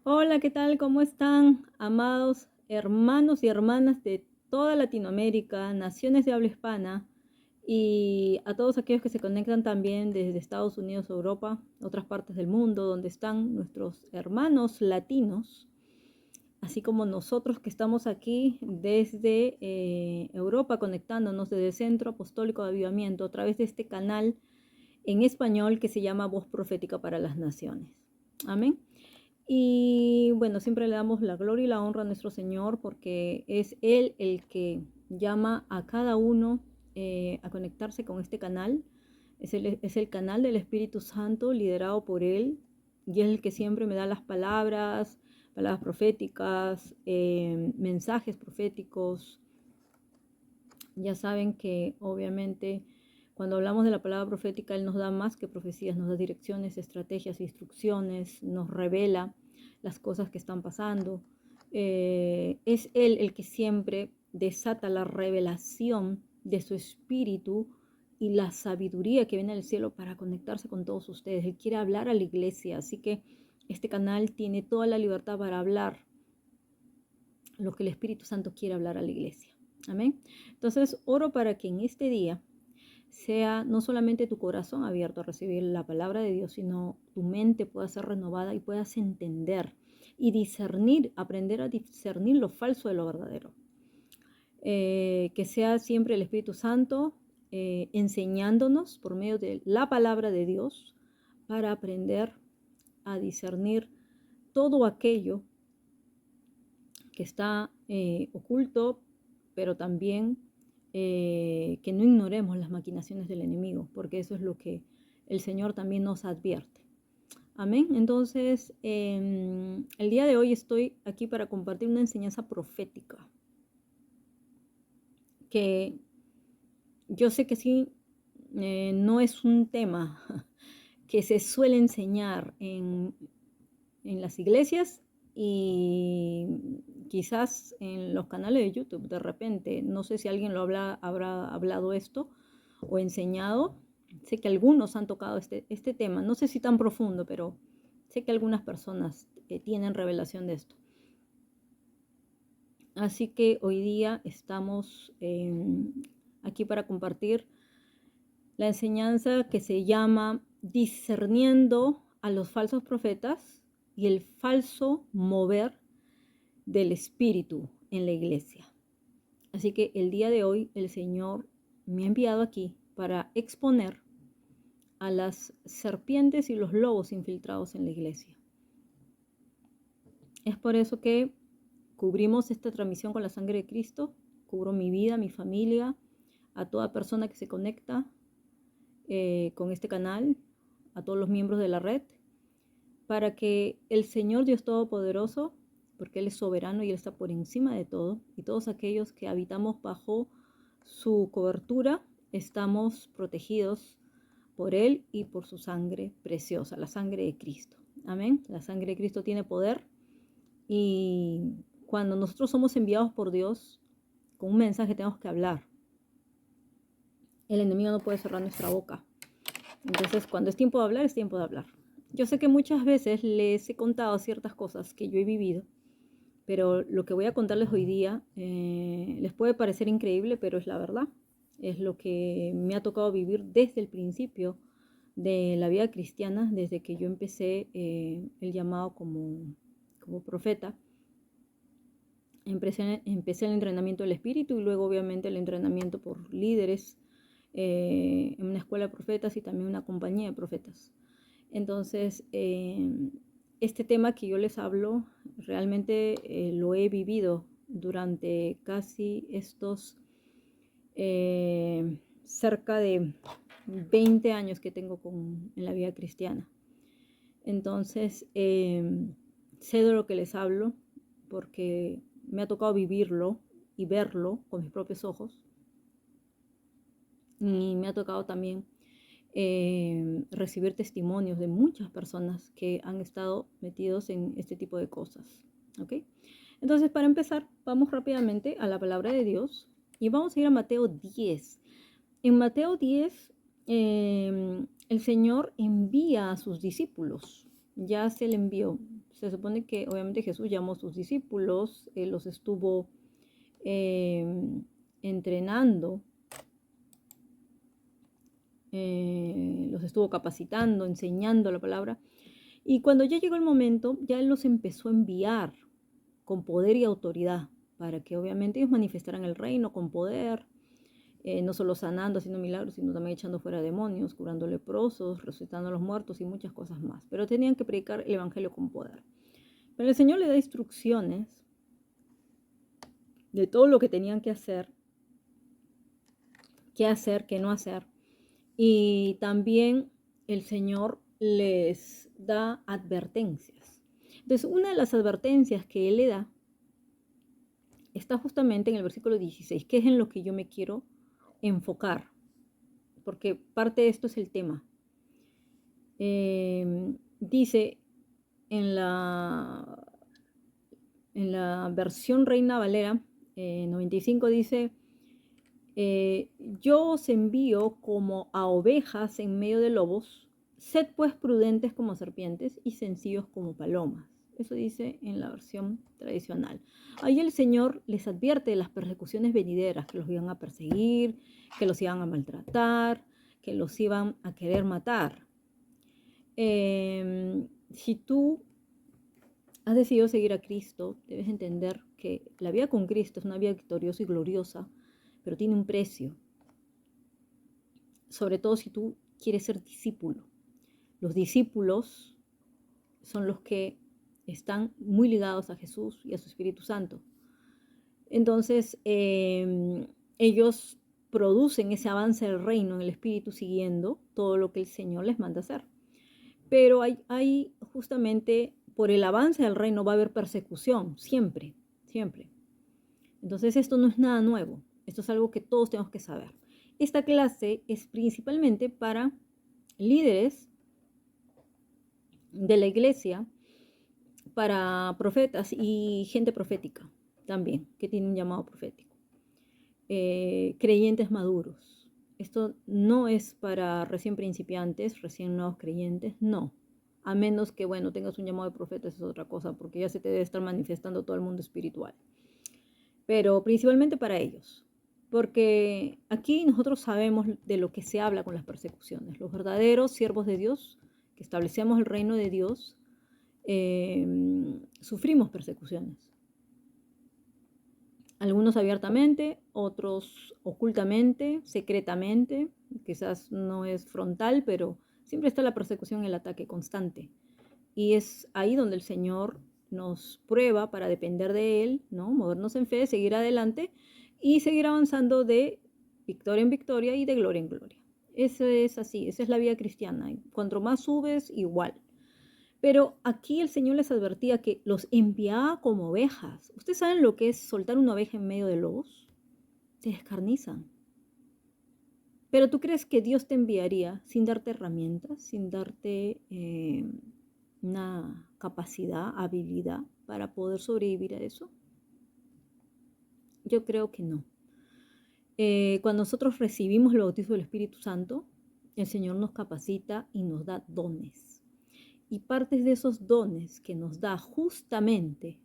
Hola, ¿qué tal? ¿Cómo están, amados hermanos y hermanas de toda Latinoamérica, naciones de habla hispana y a todos aquellos que se conectan también desde Estados Unidos, Europa, otras partes del mundo, donde están nuestros hermanos latinos, así como nosotros que estamos aquí desde Europa, conectándonos desde el Centro Apostólico de Avivamiento a través de este canal en español que se llama Voz Profética para las Naciones. Amén. Y bueno, siempre le damos la gloria y la honra a nuestro Señor porque es Él el que llama a cada uno a conectarse con este canal. Es el canal del Espíritu Santo liderado por Él y es el que siempre me da las palabras proféticas, mensajes proféticos. Ya saben que obviamente cuando hablamos de la palabra profética, Él nos da más que profecías, nos da direcciones, estrategias, instrucciones, nos revela las cosas que están pasando. Es Él el que siempre desata la revelación de su espíritu y la sabiduría que viene del cielo para conectarse con todos ustedes. Él quiere hablar a la iglesia, así que este canal tiene toda la libertad para hablar lo que el Espíritu Santo quiere hablar a la iglesia. Amén. Entonces, oro para que en este día sea no solamente tu corazón abierto a recibir la palabra de Dios, sino tu mente pueda ser renovada y puedas entender y discernir, aprender a discernir lo falso de lo verdadero. Que sea siempre el Espíritu Santo enseñándonos por medio de la palabra de Dios para aprender a discernir todo aquello que está oculto, pero también que no ignoremos las maquinaciones del enemigo, porque eso es lo que el Señor también nos advierte. Amén. Entonces, el día de hoy estoy aquí para compartir una enseñanza profética, que yo sé que sí, no es un tema que se suele enseñar en las iglesias y quizás en los canales de YouTube de repente. No sé si alguien habrá hablado esto o enseñado. Sé que algunos han tocado este tema, no sé si tan profundo, pero sé que algunas personas tienen revelación de esto. Así que hoy día estamos aquí para compartir la enseñanza que se llama discerniendo a los falsos profetas y el falso mover del espíritu en la iglesia. Así que el día de hoy el Señor me ha enviado aquí para exponer a las serpientes y los lobos infiltrados en la iglesia. Es por eso que cubrimos esta transmisión con la sangre de Cristo. Cubro mi vida, mi familia, a toda persona que se conecta con este canal, a todos los miembros de la red, para que el Señor Dios Todopoderoso, porque Él es soberano y Él está por encima de todo, y todos aquellos que habitamos bajo su cobertura, estamos protegidos por Él y por su sangre preciosa, la sangre de Cristo. Amén. La sangre de Cristo tiene poder y cuando nosotros somos enviados por Dios con un mensaje tenemos que hablar. El enemigo no puede cerrar nuestra boca. Entonces, cuando es tiempo de hablar, es tiempo de hablar. Yo sé que muchas veces les he contado ciertas cosas que yo he vivido, pero lo que voy a contarles hoy día les puede parecer increíble, pero es la verdad. Es lo que me ha tocado vivir desde el principio de la vida cristiana, desde que yo empecé el llamado como profeta. Empecé el entrenamiento del espíritu y luego obviamente el entrenamiento por líderes en una escuela de profetas y también una compañía de profetas. Entonces, este tema que yo les hablo, realmente lo he vivido durante casi estos cerca de 20 años que tengo en la vida cristiana. Entonces, sé de lo que les hablo porque me ha tocado vivirlo y verlo con mis propios ojos. Y me ha tocado también recibir testimonios de muchas personas que han estado metidos en este tipo de cosas. ¿Ok? Entonces, para empezar, vamos rápidamente a la palabra de Dios y vamos a ir a Mateo 10. En Mateo 10, el Señor envía a sus discípulos. Ya se le envió. Se supone que obviamente Jesús llamó a sus discípulos, los estuvo entrenando, los estuvo capacitando, enseñando la palabra. Y cuando ya llegó el momento, ya Él los empezó a enviar con poder y autoridad para que obviamente ellos manifestaran el reino con poder, no solo sanando, haciendo milagros, sino también echando fuera demonios, curando leprosos, resucitando a los muertos y muchas cosas más. Pero tenían que predicar el evangelio con poder. Pero el Señor le da instrucciones de todo lo que tenían que hacer, qué no hacer. Y también el Señor les da advertencias. Entonces, una de las advertencias que Él le da está justamente en el versículo 16, que es en lo que yo me quiero enfocar, porque parte de esto es el tema. Dice en la versión Reina Valera 95, dice: yo os envío como a ovejas en medio de lobos, sed pues prudentes como serpientes y sencillos como palomas. Eso dice en la versión tradicional. Ahí el Señor les advierte de las persecuciones venideras, que los iban a perseguir, que los iban a maltratar, que los iban a querer matar. Si tú has decidido seguir a Cristo, debes entender que la vida con Cristo es una vida victoriosa y gloriosa, pero tiene un precio. Sobre todo si tú quieres ser discípulo. Los discípulos son los que están muy ligados a Jesús y a su Espíritu Santo. Entonces, ellos producen ese avance del reino en el Espíritu siguiendo todo lo que el Señor les manda hacer. Pero hay justamente, por el avance del reino va a haber persecución, siempre, siempre. Entonces esto no es nada nuevo, esto es algo que todos tenemos que saber. Esta clase es principalmente para líderes de la iglesia, para profetas y gente profética también, que tiene un llamado profético. Creyentes maduros. Esto no es para recién principiantes, recién nuevos creyentes, no. A menos que, bueno, tengas un llamado de profeta, eso es otra cosa, porque ya se te debe estar manifestando todo el mundo espiritual. Pero principalmente para ellos. Porque aquí nosotros sabemos de lo que se habla con las persecuciones. Los verdaderos siervos de Dios, que establecemos el reino de Dios, sufrimos persecuciones. Algunos abiertamente, otros ocultamente, secretamente, quizás no es frontal, pero siempre está la persecución, el ataque constante. Y es ahí donde el Señor nos prueba para depender de Él, ¿no? Movernos en fe, seguir adelante y seguir avanzando de victoria en victoria y de gloria en gloria. Eso es así, esa es la vida cristiana. Cuanto más subes, igual. Pero aquí el Señor les advertía que los enviaba como ovejas. ¿Ustedes saben lo que es soltar una oveja en medio de lobos? Se descarnizan. Pero ¿tú crees que Dios te enviaría sin darte herramientas, sin darte una capacidad, habilidad para poder sobrevivir a eso? Yo creo que no. Cuando nosotros recibimos el bautismo del Espíritu Santo, el Señor nos capacita y nos da dones. Y partes de esos dones que nos da justamente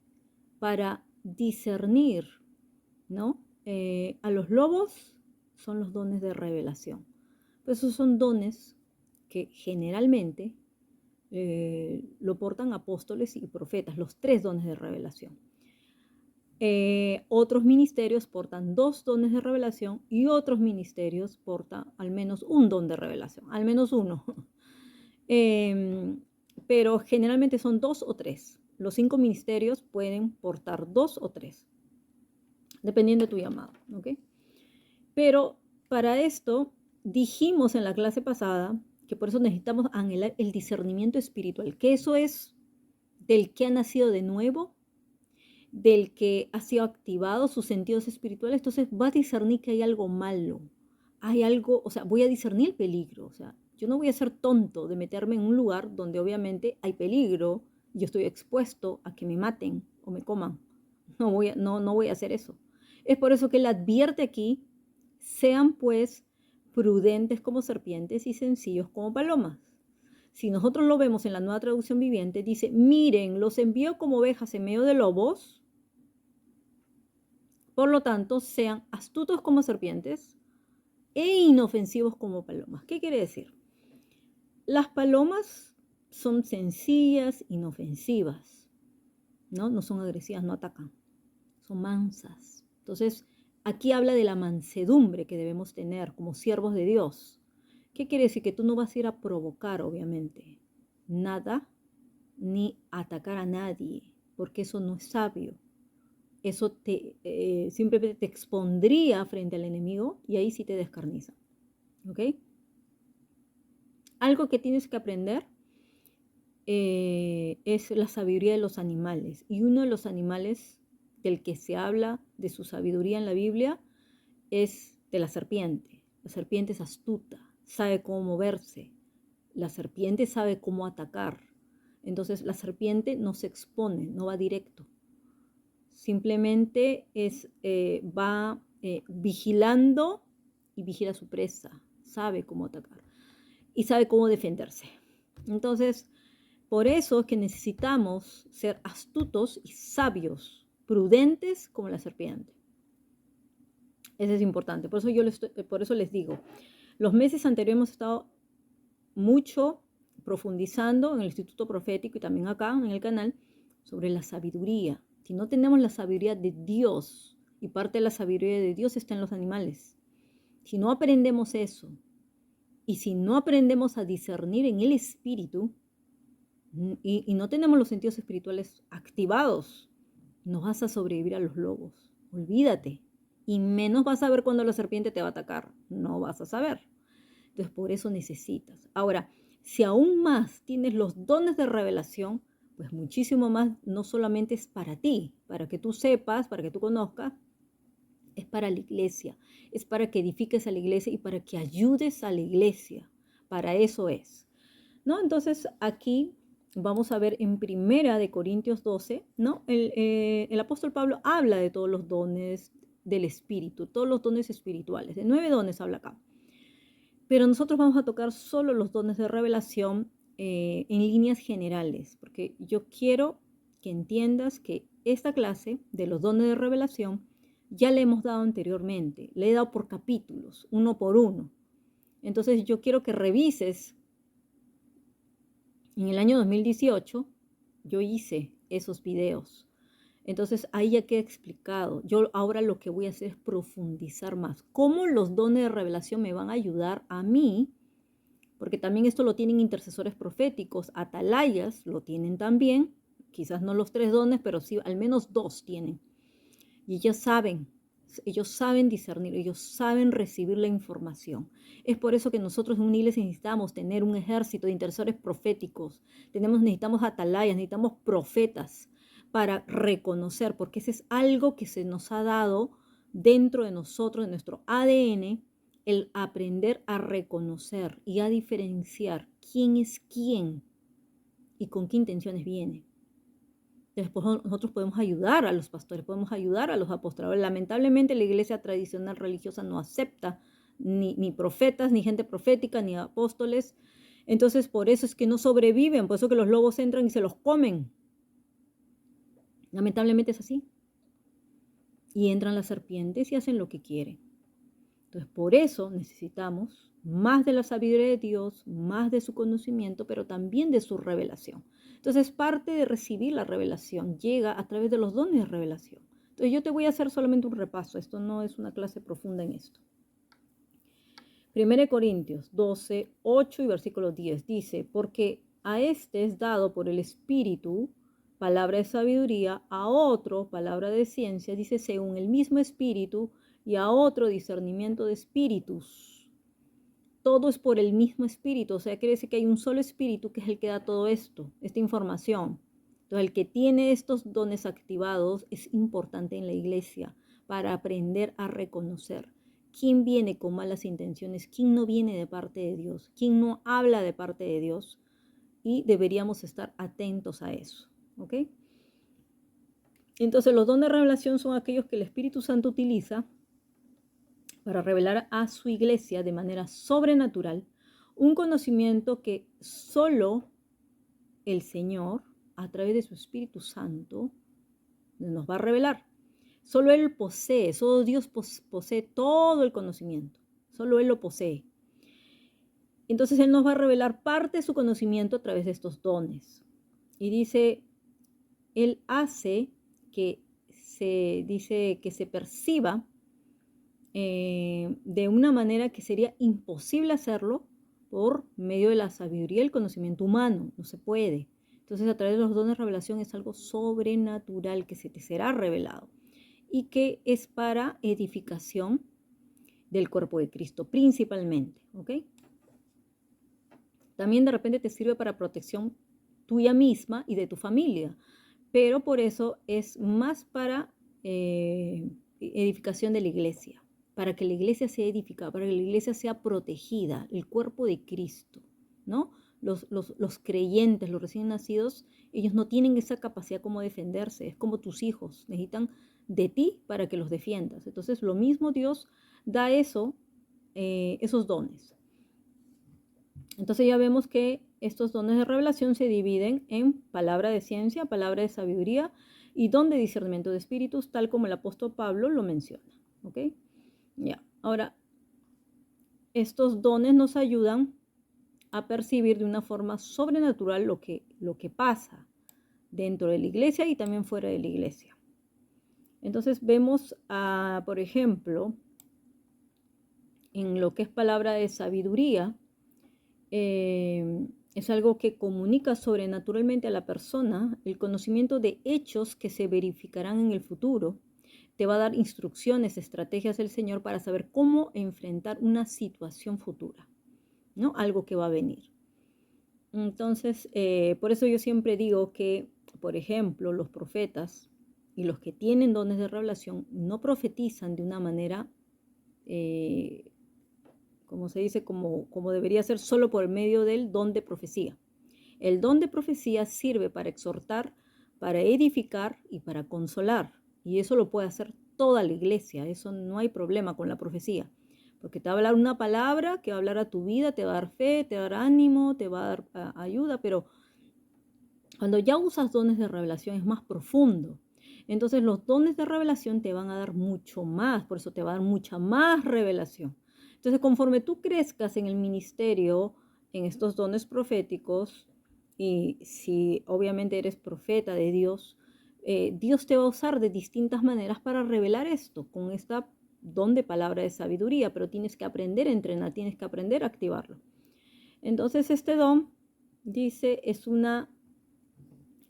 para discernir, ¿no? A los lobos son los dones de revelación. Pues esos son dones que generalmente lo portan apóstoles y profetas, los 3 dones de revelación. Otros ministerios portan 2 dones de revelación y otros ministerios portan al menos un don de revelación, al menos uno. Pero generalmente son 2 o 3. Los 5 ministerios pueden portar 2 o 3, dependiendo de tu llamado, ¿ok? Pero para esto dijimos en la clase pasada que por eso necesitamos anhelar el discernimiento espiritual, que eso es del que ha nacido de nuevo, del que ha sido activado sus sentidos espirituales. Entonces va a discernir que hay algo malo, hay algo, o sea, voy a discernir el peligro, o sea, yo no voy a ser tonto de meterme en un lugar donde obviamente hay peligro y yo estoy expuesto a que me maten o me coman. No voy a hacer eso. Es por eso que él advierte aquí: sean pues prudentes como serpientes y sencillos como palomas. Si nosotros lo vemos en la Nueva Traducción Viviente, dice, miren, los envío como ovejas en medio de lobos, por lo tanto, sean astutos como serpientes e inofensivos como palomas. ¿Qué quiere decir? Las palomas son sencillas, inofensivas, ¿no? No son agresivas, no atacan, son mansas. Entonces, aquí habla de la mansedumbre que debemos tener como siervos de Dios. ¿Qué quiere decir? Que tú no vas a ir a provocar, obviamente, nada, ni atacar a nadie, porque eso no es sabio. Eso simplemente te expondría frente al enemigo y ahí sí te descarniza. ¿Ok? Algo que tienes que aprender es la sabiduría de los animales. Y uno de los animales del que se habla de su sabiduría en la Biblia es de la serpiente. La serpiente es astuta, sabe cómo moverse. La serpiente sabe cómo atacar. Entonces la serpiente no se expone, no va directo. Simplemente va vigilando y vigila a su presa. Sabe cómo atacar y sabe cómo defenderse. Entonces, por eso es que necesitamos ser astutos y sabios, prudentes como la serpiente. Eso es importante. Por eso les digo, los meses anteriores hemos estado mucho profundizando en el Instituto Profético y también acá en el canal sobre la sabiduría. Si no tenemos la sabiduría de Dios, y parte de la sabiduría de Dios está en los animales, si no aprendemos eso, y si no aprendemos a discernir en el espíritu, y no tenemos los sentidos espirituales activados, no vas a sobrevivir a los lobos. Olvídate. Y menos vas a ver cuando la serpiente te va a atacar. No vas a saber. Entonces, por eso necesitas. Ahora, si aún más tienes los dones de revelación, pues muchísimo más no solamente es para ti, para que tú sepas, para que tú conozcas, es para la iglesia, es para que edifiques a la iglesia y para que ayudes a la iglesia. Para eso es, ¿no? Entonces, aquí vamos a ver en Primera de Corintios 12, ¿no? El apóstol Pablo habla de todos los dones del Espíritu, todos los dones espirituales. De 9 dones habla acá. Pero nosotros vamos a tocar solo los dones de revelación en líneas generales, porque yo quiero que entiendas que esta clase de los dones de revelación ya le hemos dado anteriormente, le he dado por capítulos, uno por uno. Entonces yo quiero que revises. En el año 2018 yo hice esos videos. Entonces ahí ya queda explicado. Yo ahora lo que voy a hacer es profundizar más. ¿Cómo los dones de revelación me van a ayudar a mí? Porque también esto lo tienen intercesores proféticos, atalayas lo tienen también. Quizás no los 3 dones, pero sí al menos 2 tienen. Y ellos saben discernir, ellos saben recibir la información. Es por eso que nosotros en una iglesia necesitamos tener un ejército de intercesores proféticos. Necesitamos atalayas, necesitamos profetas para reconocer, porque ese es algo que se nos ha dado dentro de nosotros, de nuestro ADN, el aprender a reconocer y a diferenciar quién es quién y con qué intenciones viene. Después nosotros podemos ayudar a los pastores, podemos ayudar a los apóstoles. Lamentablemente la iglesia tradicional religiosa no acepta ni profetas, ni gente profética, ni apóstoles. Entonces por eso es que no sobreviven, por eso que los lobos entran y se los comen. Lamentablemente es así. Y entran las serpientes y hacen lo que quieren. Entonces por eso necesitamos más de la sabiduría de Dios, más de su conocimiento, pero también de su revelación. Entonces, parte de recibir la revelación llega a través de los dones de revelación. Entonces, yo te voy a hacer solamente un repaso. Esto no es una clase profunda en esto. 1 Corintios 12, 8 y versículo 10 dice, porque a este es dado por el Espíritu palabra de sabiduría, a otro palabra de ciencia, dice, según el mismo Espíritu, y a otro discernimiento de espíritus. Todo es por el mismo espíritu, o sea, quiere decir que hay un solo espíritu que es el que da todo esto, esta información. Entonces, el que tiene estos dones activados es importante en la iglesia para aprender a reconocer quién viene con malas intenciones, quién no viene de parte de Dios, quién no habla de parte de Dios, y deberíamos estar atentos a eso, ¿ok? Entonces, los dones de revelación son aquellos que el Espíritu Santo utiliza para revelar a su iglesia de manera sobrenatural un conocimiento que solo el Señor, a través de su Espíritu Santo, nos va a revelar. Solo Él posee, solo Dios posee todo el conocimiento, solo Él lo posee. Entonces Él nos va a revelar parte de su conocimiento a través de estos dones. Y dice, Él hace que se perciba de una manera que sería imposible hacerlo por medio de la sabiduría y el conocimiento humano. No se puede. Entonces, a través de los dones de revelación es algo sobrenatural que se te será revelado y que es para edificación del cuerpo de Cristo, principalmente. ¿Ok? También de repente te sirve para protección tuya misma y de tu familia, pero por eso es más para edificación de la iglesia, para que la iglesia sea edificada, para que la iglesia sea protegida, el cuerpo de Cristo, ¿no? Los creyentes, los recién nacidos, ellos no tienen esa capacidad como defenderse, es como tus hijos, necesitan de ti para que los defiendas. Entonces, lo mismo Dios da eso, esos dones. Entonces ya vemos que estos dones de revelación se dividen en palabra de ciencia, palabra de sabiduría y don de discernimiento de espíritus, tal como el apóstol Pablo lo menciona. ¿Ok? Ya. Ahora, estos dones nos ayudan a percibir de una forma sobrenatural lo que pasa dentro de la iglesia y también fuera de la iglesia. Entonces vemos, por ejemplo, en lo que es palabra de sabiduría, es algo que comunica sobrenaturalmente a la persona el conocimiento de hechos que se verificarán en el futuro. Te va a dar instrucciones, estrategias del Señor para saber cómo enfrentar una situación futura, ¿no? Algo que va a venir. Entonces, por eso yo siempre digo que, por ejemplo, los profetas y los que tienen dones de revelación no profetizan de una manera como se dice, como debería ser solo por medio del don de profecía. El don de profecía sirve para exhortar, para edificar y para consolar. Y eso lo puede hacer toda la iglesia. Eso no hay problema con la profecía. Porque te va a hablar una palabra que va a hablar a tu vida, te va a dar fe, te va a dar ánimo, te va a dar ayuda. Pero cuando ya usas dones de revelación es más profundo. Entonces los dones de revelación te van a dar mucho más. Por eso te va a dar mucha más revelación. Entonces, conforme tú crezcas en el ministerio, en estos dones proféticos, y si obviamente eres profeta de Dios, Dios te va a usar de distintas maneras para revelar esto, con esta don de palabra de sabiduría, pero tienes que aprender a entrenar, tienes que aprender a activarlo. Entonces, este don, dice, es una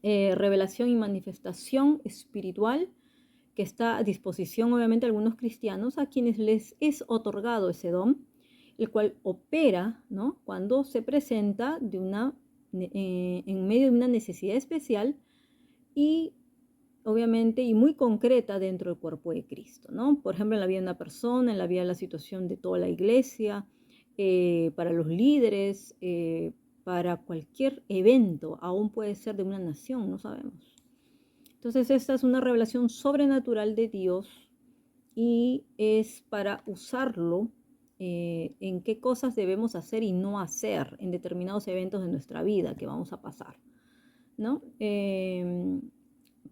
revelación y manifestación espiritual que está a disposición, obviamente, de algunos cristianos a quienes les es otorgado ese don, el cual opera, ¿no? Cuando se presenta en medio de una necesidad especial y, obviamente, y muy concreta dentro del cuerpo de Cristo, ¿no? Por ejemplo, en la vida de una persona, en la vida de la situación de toda la iglesia, para los líderes, para cualquier evento, aún puede ser de una nación, no sabemos. Entonces esta es una revelación sobrenatural de Dios y es para usarlo en qué cosas debemos hacer y no hacer en determinados eventos de nuestra vida que vamos a pasar, ¿no?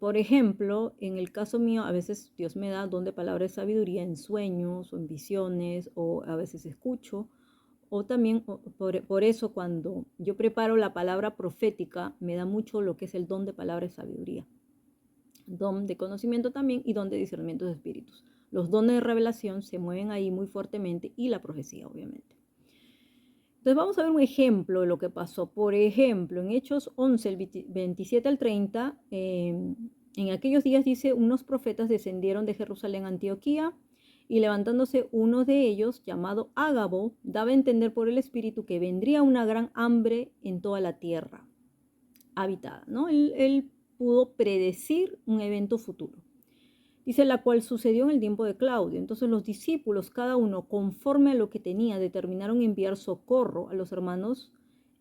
Por ejemplo, en el caso mío, a veces Dios me da don de palabra de sabiduría en sueños o en visiones, o a veces escucho, o también por eso cuando yo preparo la palabra profética, me da mucho lo que es el don de palabra de sabiduría. Don de conocimiento también y don de discernimiento de espíritus. Los dones de revelación se mueven ahí muy fuertemente y la profecía, obviamente. Entonces vamos a ver un ejemplo de lo que pasó. Por ejemplo, en Hechos 11, el 27 al 30, en aquellos días dice, unos profetas descendieron de Jerusalén a Antioquía y levantándose uno de ellos, llamado Ágabo, daba a entender por el Espíritu que vendría una gran hambre en toda la tierra habitada, ¿no? Él pudo predecir un evento futuro. Dice, la cual sucedió en el tiempo de Claudio. Entonces los discípulos, cada uno conforme a lo que tenía, determinaron enviar socorro a los hermanos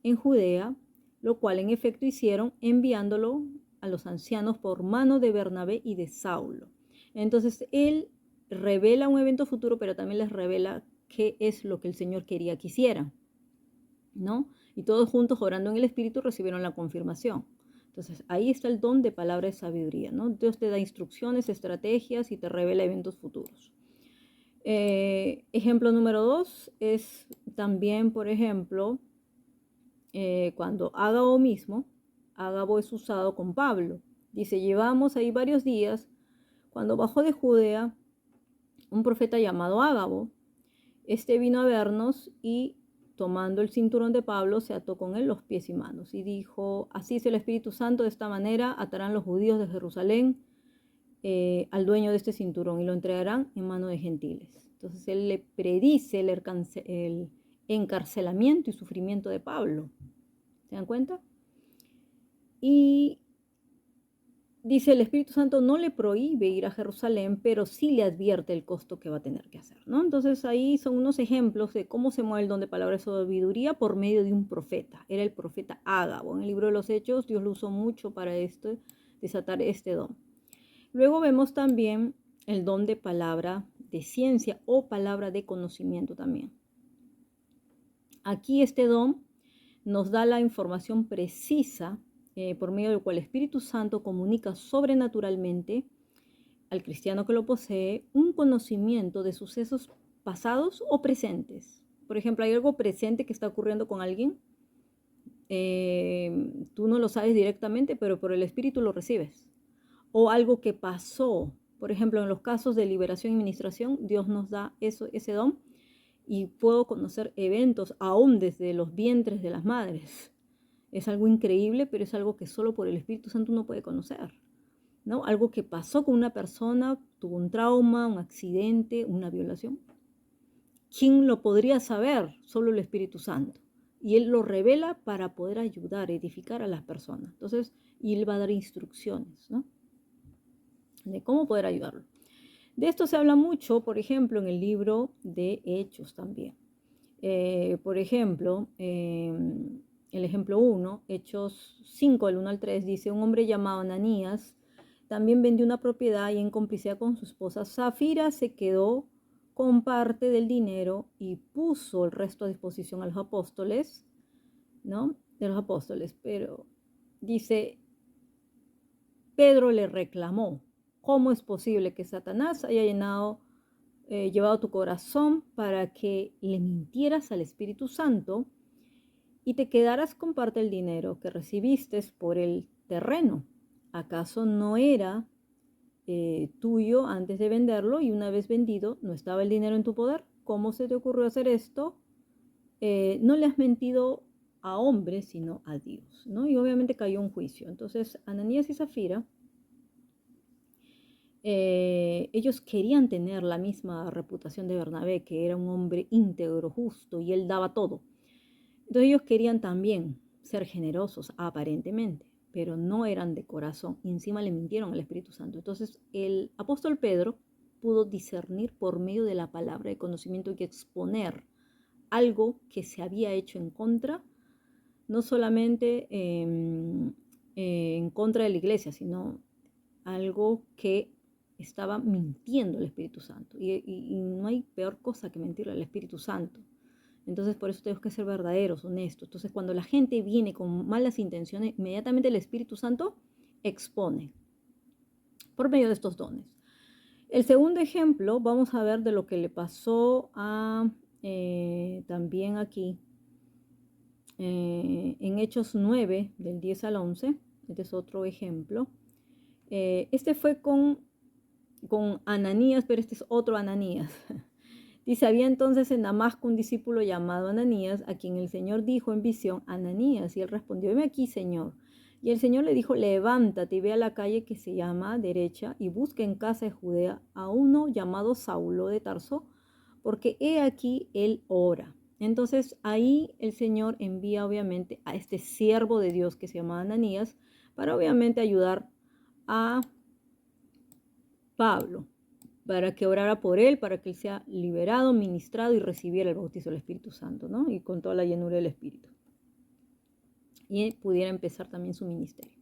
en Judea, lo cual en efecto hicieron, enviándolo a los ancianos por mano de Bernabé y de Saulo. Entonces él revela un evento futuro, pero también les revela qué es lo que el Señor quería que hicieran. ¿no? Y todos juntos orando en el Espíritu recibieron la confirmación. Entonces, ahí está el don de palabra de sabiduría, ¿no? Dios te da instrucciones, estrategias y te revela eventos futuros. Ejemplo número 2 es también, por ejemplo, cuando Ágabo mismo, Ágabo es usado con Pablo. Dice, llevamos ahí varios días. Cuando bajó de Judea, un profeta llamado Ágabo, este vino a vernos y tomando el cinturón de Pablo, se ató con él los pies y manos y dijo, así es el Espíritu Santo, de esta manera atarán los judíos de Jerusalén al dueño de este cinturón y lo entregarán en manos de gentiles. Entonces él le predice el encarcelamiento y sufrimiento de Pablo. ¿Se dan cuenta? Y dice, el Espíritu Santo no le prohíbe ir a Jerusalén, pero sí le advierte el costo que va a tener que hacer, ¿no? Entonces ahí son unos ejemplos de cómo se mueve el don de palabra de sabiduría por medio de un profeta. Era el profeta Ágabo. En el libro de los Hechos, Dios lo usó mucho para desatar este don. Luego vemos también el don de palabra de ciencia o palabra de conocimiento también. Aquí este don nos da la información precisa por medio del cual el Espíritu Santo comunica sobrenaturalmente al cristiano que lo posee un conocimiento de sucesos pasados o presentes. Por ejemplo, hay algo presente que está ocurriendo con alguien, tú no lo sabes directamente, pero por el Espíritu lo recibes. O algo que pasó, por ejemplo, en los casos de liberación y ministración, Dios nos da ese don y puedo conocer eventos aún desde los vientres de las madres. Es algo increíble, pero es algo que solo por el Espíritu Santo uno puede conocer, ¿no? Algo que pasó con una persona, tuvo un trauma, un accidente, una violación. ¿Quién lo podría saber? Solo el Espíritu Santo. Y Él lo revela para poder ayudar, edificar a las personas. Entonces, y Él va a dar instrucciones, ¿no? De cómo poder ayudarlo. De esto se habla mucho, por ejemplo, en el libro de Hechos también. Por ejemplo, el ejemplo 1, Hechos 5, del 1 al 3, dice, un hombre llamado Ananías también vendió una propiedad y en complicidad con su esposa Zafira se quedó con parte del dinero y puso el resto a disposición a los apóstoles, ¿no? De los apóstoles, pero dice, Pedro le reclamó, ¿cómo es posible que Satanás haya llevado tu corazón para que le mintieras al Espíritu Santo y te quedaras con parte del dinero que recibiste por el terreno? ¿Acaso no era tuyo antes de venderlo y una vez vendido no estaba el dinero en tu poder? ¿Cómo se te ocurrió hacer esto? No le has mentido a hombres, sino a Dios, ¿no? Y obviamente cayó un juicio. Entonces, Ananías y Zafira, ellos querían tener la misma reputación de Bernabé, que era un hombre íntegro, justo, y él daba todo. Entonces ellos querían también ser generosos, aparentemente, pero no eran de corazón. Y encima le mintieron al Espíritu Santo. Entonces el apóstol Pedro pudo discernir por medio de la palabra de conocimiento y exponer algo que se había hecho en contra, no solamente en contra de la iglesia, sino algo que estaba mintiendo el Espíritu Santo. Y no hay peor cosa que mentirle al Espíritu Santo. Entonces, por eso tenemos que ser verdaderos, honestos. Entonces, cuando la gente viene con malas intenciones, inmediatamente el Espíritu Santo expone por medio de estos dones. El segundo ejemplo, vamos a ver de lo que le pasó a también aquí, en Hechos 9, del 10 al 11. Este es otro ejemplo. Este fue con Ananías, pero este es otro Ananías. Dice, había entonces en Damasco un discípulo llamado Ananías, a quien el Señor dijo en visión, Ananías, y él respondió, heme aquí, Señor. Y el Señor le dijo, levántate y ve a la calle que se llama derecha y busca en casa de Judea a uno llamado Saulo de Tarso, porque he aquí él ora. Entonces ahí el Señor envía obviamente a este siervo de Dios que se llama Ananías para obviamente ayudar a Pablo, para que orara por él, para que él sea liberado, ministrado y recibiera el bautizo del Espíritu Santo, ¿no? Y con toda la llenura del Espíritu. Y pudiera empezar también su ministerio.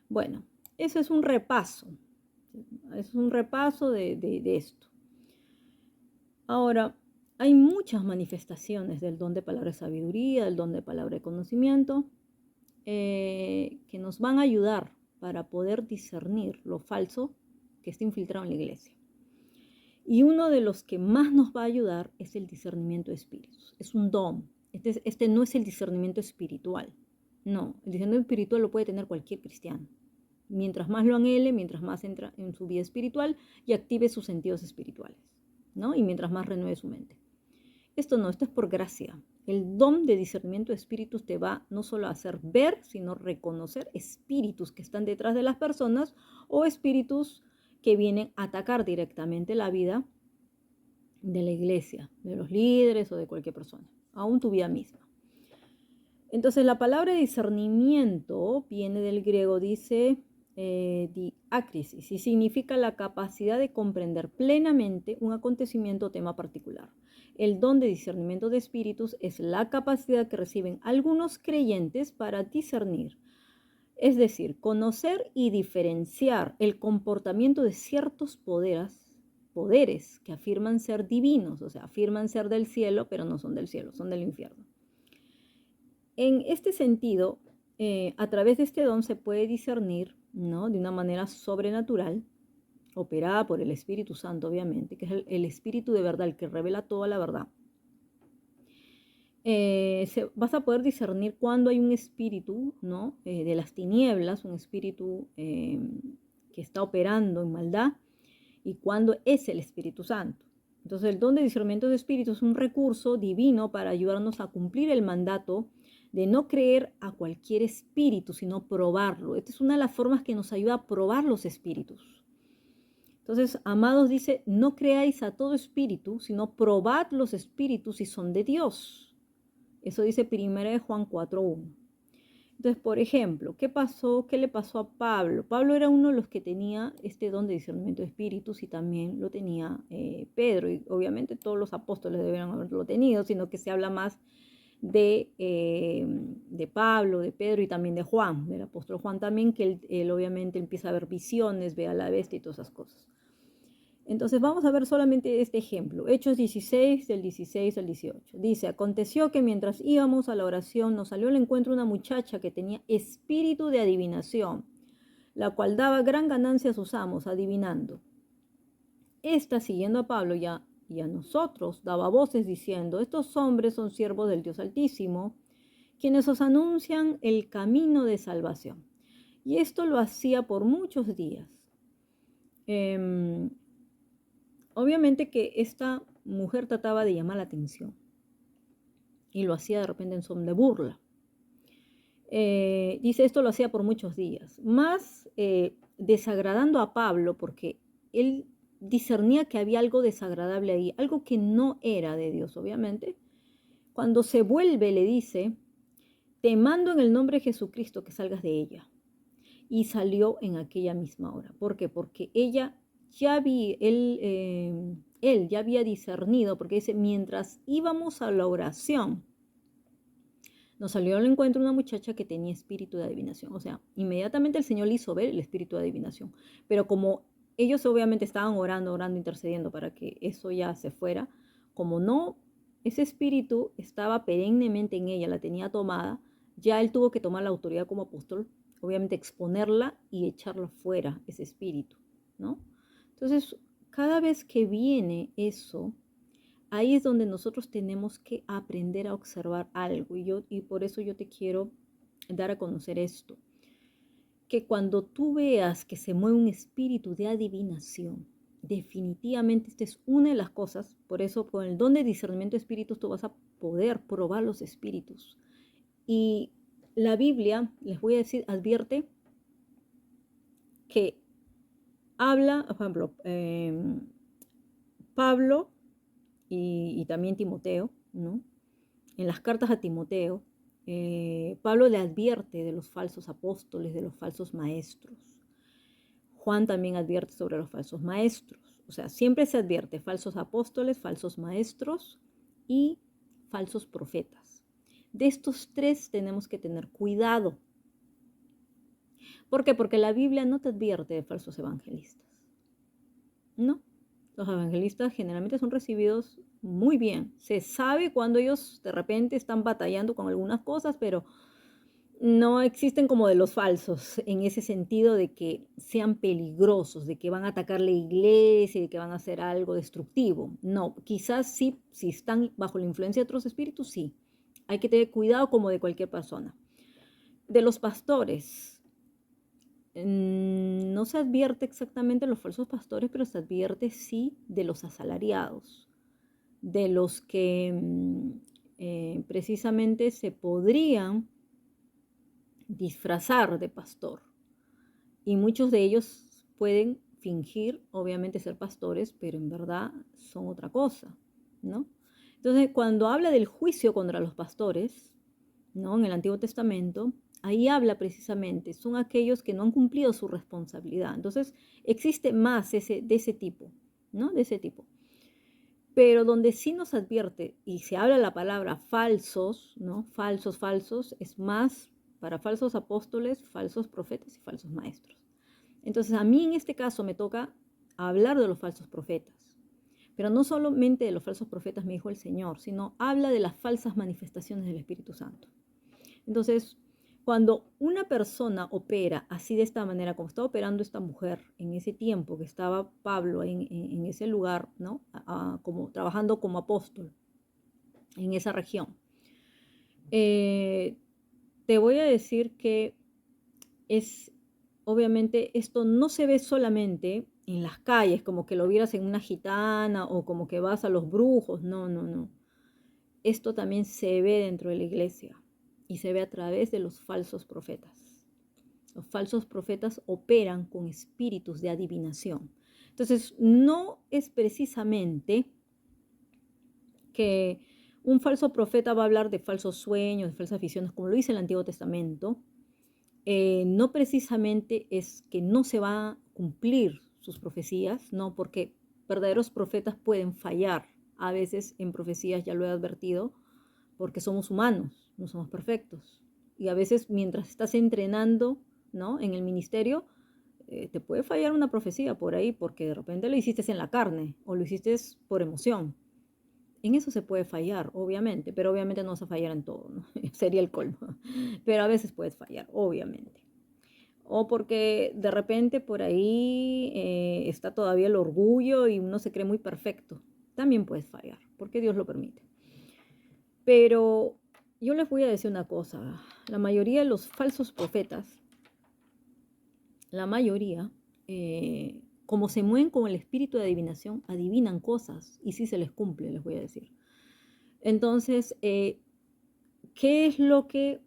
Bueno, eso es un repaso. Es un repaso de esto. Ahora, hay muchas manifestaciones del don de palabra de sabiduría, del don de palabra de conocimiento, que nos van a ayudar para poder discernir lo falso que está infiltrado en la iglesia. Y uno de los que más nos va a ayudar es el discernimiento de espíritus. Es un don. Este no es el discernimiento espiritual. No, el discernimiento espiritual lo puede tener cualquier cristiano. Mientras más lo anhele, mientras más entra en su vida espiritual y active sus sentidos espirituales, ¿no? Y mientras más renueve su mente. Esto es por gracia. El don de discernimiento de espíritus te va no solo a hacer ver, sino reconocer espíritus que están detrás de las personas o espíritus que vienen a atacar directamente la vida de la iglesia, de los líderes o de cualquier persona, aún tu vida misma. Entonces la palabra discernimiento viene del griego, dice diácrisis, y significa la capacidad de comprender plenamente un acontecimiento o tema particular. El don de discernimiento de espíritus es la capacidad que reciben algunos creyentes para discernir, es decir, conocer y diferenciar el comportamiento de ciertos poderes que afirman ser divinos, o sea, afirman ser del cielo, pero no son del cielo, son del infierno. En este sentido, a través de este don se puede discernir, ¿no?, de una manera sobrenatural, operada por el Espíritu Santo, obviamente, que es el Espíritu de verdad, el que revela toda la verdad. Vas a poder discernir cuando hay un espíritu, ¿no?, de las tinieblas, un espíritu que está operando en maldad, y cuando es el Espíritu Santo. Entonces el don de discernimiento de espíritu es un recurso divino para ayudarnos a cumplir el mandato de no creer a cualquier espíritu, sino probarlo. Esta es una de las formas que nos ayuda a probar los espíritus. Entonces, amados, dice, no creáis a todo espíritu, sino probad los espíritus si son de Dios. Eso dice 1 Juan 4:1. Entonces, por ejemplo, ¿qué pasó? ¿Qué le pasó a Pablo? Pablo era uno de los que tenía este don de discernimiento de espíritus y también lo tenía Pedro. Y obviamente todos los apóstoles debieron haberlo tenido, sino que se habla más de Pablo, de Pedro y también de Juan, del apóstol Juan también, que él obviamente empieza a ver visiones, ve a la bestia y todas esas cosas. Entonces vamos a ver solamente este ejemplo, Hechos 16, del 16 al 18. Dice, aconteció que mientras íbamos a la oración nos salió al encuentro una muchacha que tenía espíritu de adivinación, la cual daba gran ganancia a sus amos, adivinando. Esta, siguiendo a Pablo y a nosotros, daba voces diciendo, estos hombres son siervos del Dios Altísimo, quienes os anuncian el camino de salvación. Y esto lo hacía por muchos días. Obviamente que esta mujer trataba de llamar la atención y lo hacía de repente en son de burla. Dice, esto lo hacía por muchos días, más desagradando a Pablo porque él discernía que había algo desagradable ahí, algo que no era de Dios, obviamente. Cuando se vuelve, le dice, te mando en el nombre de Jesucristo que salgas de ella. Y salió en aquella misma hora. ¿Por qué? Porque él ya había discernido, porque dice, mientras íbamos a la oración, nos salió al encuentro una muchacha que tenía espíritu de adivinación. O sea, inmediatamente el Señor le hizo ver el espíritu de adivinación. Pero como ellos obviamente estaban orando, intercediendo para que eso ya se fuera, como no, ese espíritu estaba perennemente en ella, la tenía tomada, ya él tuvo que tomar la autoridad como apóstol, obviamente exponerla y echarla fuera, ese espíritu, ¿no? Entonces, cada vez que viene eso, ahí es donde nosotros tenemos que aprender a observar algo. Y por eso yo te quiero dar a conocer esto. Que cuando tú veas que se mueve un espíritu de adivinación, definitivamente esta es una de las cosas. Por eso con el don de discernimiento de espíritus tú vas a poder probar los espíritus. Y la Biblia, les voy a decir, advierte que habla, por ejemplo, Pablo y también Timoteo, ¿no? En las cartas a Timoteo, Pablo le advierte de los falsos apóstoles, de los falsos maestros. Juan también advierte sobre los falsos maestros. O sea, siempre se advierte falsos apóstoles, falsos maestros y falsos profetas. De estos tres tenemos que tener cuidado. ¿Por qué? Porque la Biblia no te advierte de falsos evangelistas. No. Los evangelistas generalmente son recibidos muy bien. Se sabe cuando ellos de repente están batallando con algunas cosas, pero no existen como de los falsos, en ese sentido de que sean peligrosos, de que van a atacar la iglesia, de que van a hacer algo destructivo. No, quizás sí, si están bajo la influencia de otros espíritus, sí. Hay que tener cuidado como de cualquier persona. De los pastores, no se advierte exactamente los falsos pastores, pero se advierte sí de los asalariados, de los que precisamente se podrían disfrazar de pastor. Y muchos de ellos pueden fingir, obviamente, ser pastores, pero en verdad son otra cosa, ¿no? Entonces, cuando habla del juicio contra los pastores, ¿no? En el Antiguo Testamento, ahí habla precisamente, son aquellos que no han cumplido su responsabilidad. Entonces, existe más de ese tipo, ¿no? De ese tipo. Pero donde sí nos advierte y se habla la palabra falsos, ¿no? Falsos, falsos, es más para falsos apóstoles, falsos profetas y falsos maestros. Entonces, a mí en este caso me toca hablar de los falsos profetas. Pero no solamente de los falsos profetas, me dijo el Señor, sino habla de las falsas manifestaciones del Espíritu Santo. Entonces, cuando una persona opera así de esta manera, como estaba operando esta mujer en ese tiempo que estaba Pablo en ese lugar, ¿no? Como, trabajando como apóstol en esa región, eh, te voy a decir que es, obviamente, esto no se ve solamente en las calles, como que lo vieras en una gitana o como que vas a los brujos, no, no, no. Esto también se ve dentro de la iglesia y se ve a través de los falsos profetas. Los falsos profetas operan con espíritus de adivinación. Entonces, no es precisamente que un falso profeta va a hablar de falsos sueños, de falsas visiones, como lo dice el Antiguo Testamento. No precisamente es que no se va a cumplir sus profecías, no, porque verdaderos profetas pueden fallar. A veces en profecías, ya lo he advertido, porque somos humanos, no somos perfectos. Y a veces mientras estás entrenando, ¿no? En el ministerio, te puede fallar una profecía por ahí, porque de repente lo hiciste en la carne o lo hiciste por emoción. En eso se puede fallar, obviamente, pero obviamente no vas a fallar en todo, ¿no? Sería el colmo. Pero a veces puedes fallar, obviamente. O porque de repente por ahí está todavía el orgullo y uno se cree muy perfecto. También puedes fallar, porque Dios lo permite. Pero yo les voy a decir una cosa. La mayoría de los falsos profetas, la mayoría, como se mueven con el espíritu de adivinación, adivinan cosas y sí se les cumple, les voy a decir. Entonces, ¿qué es lo que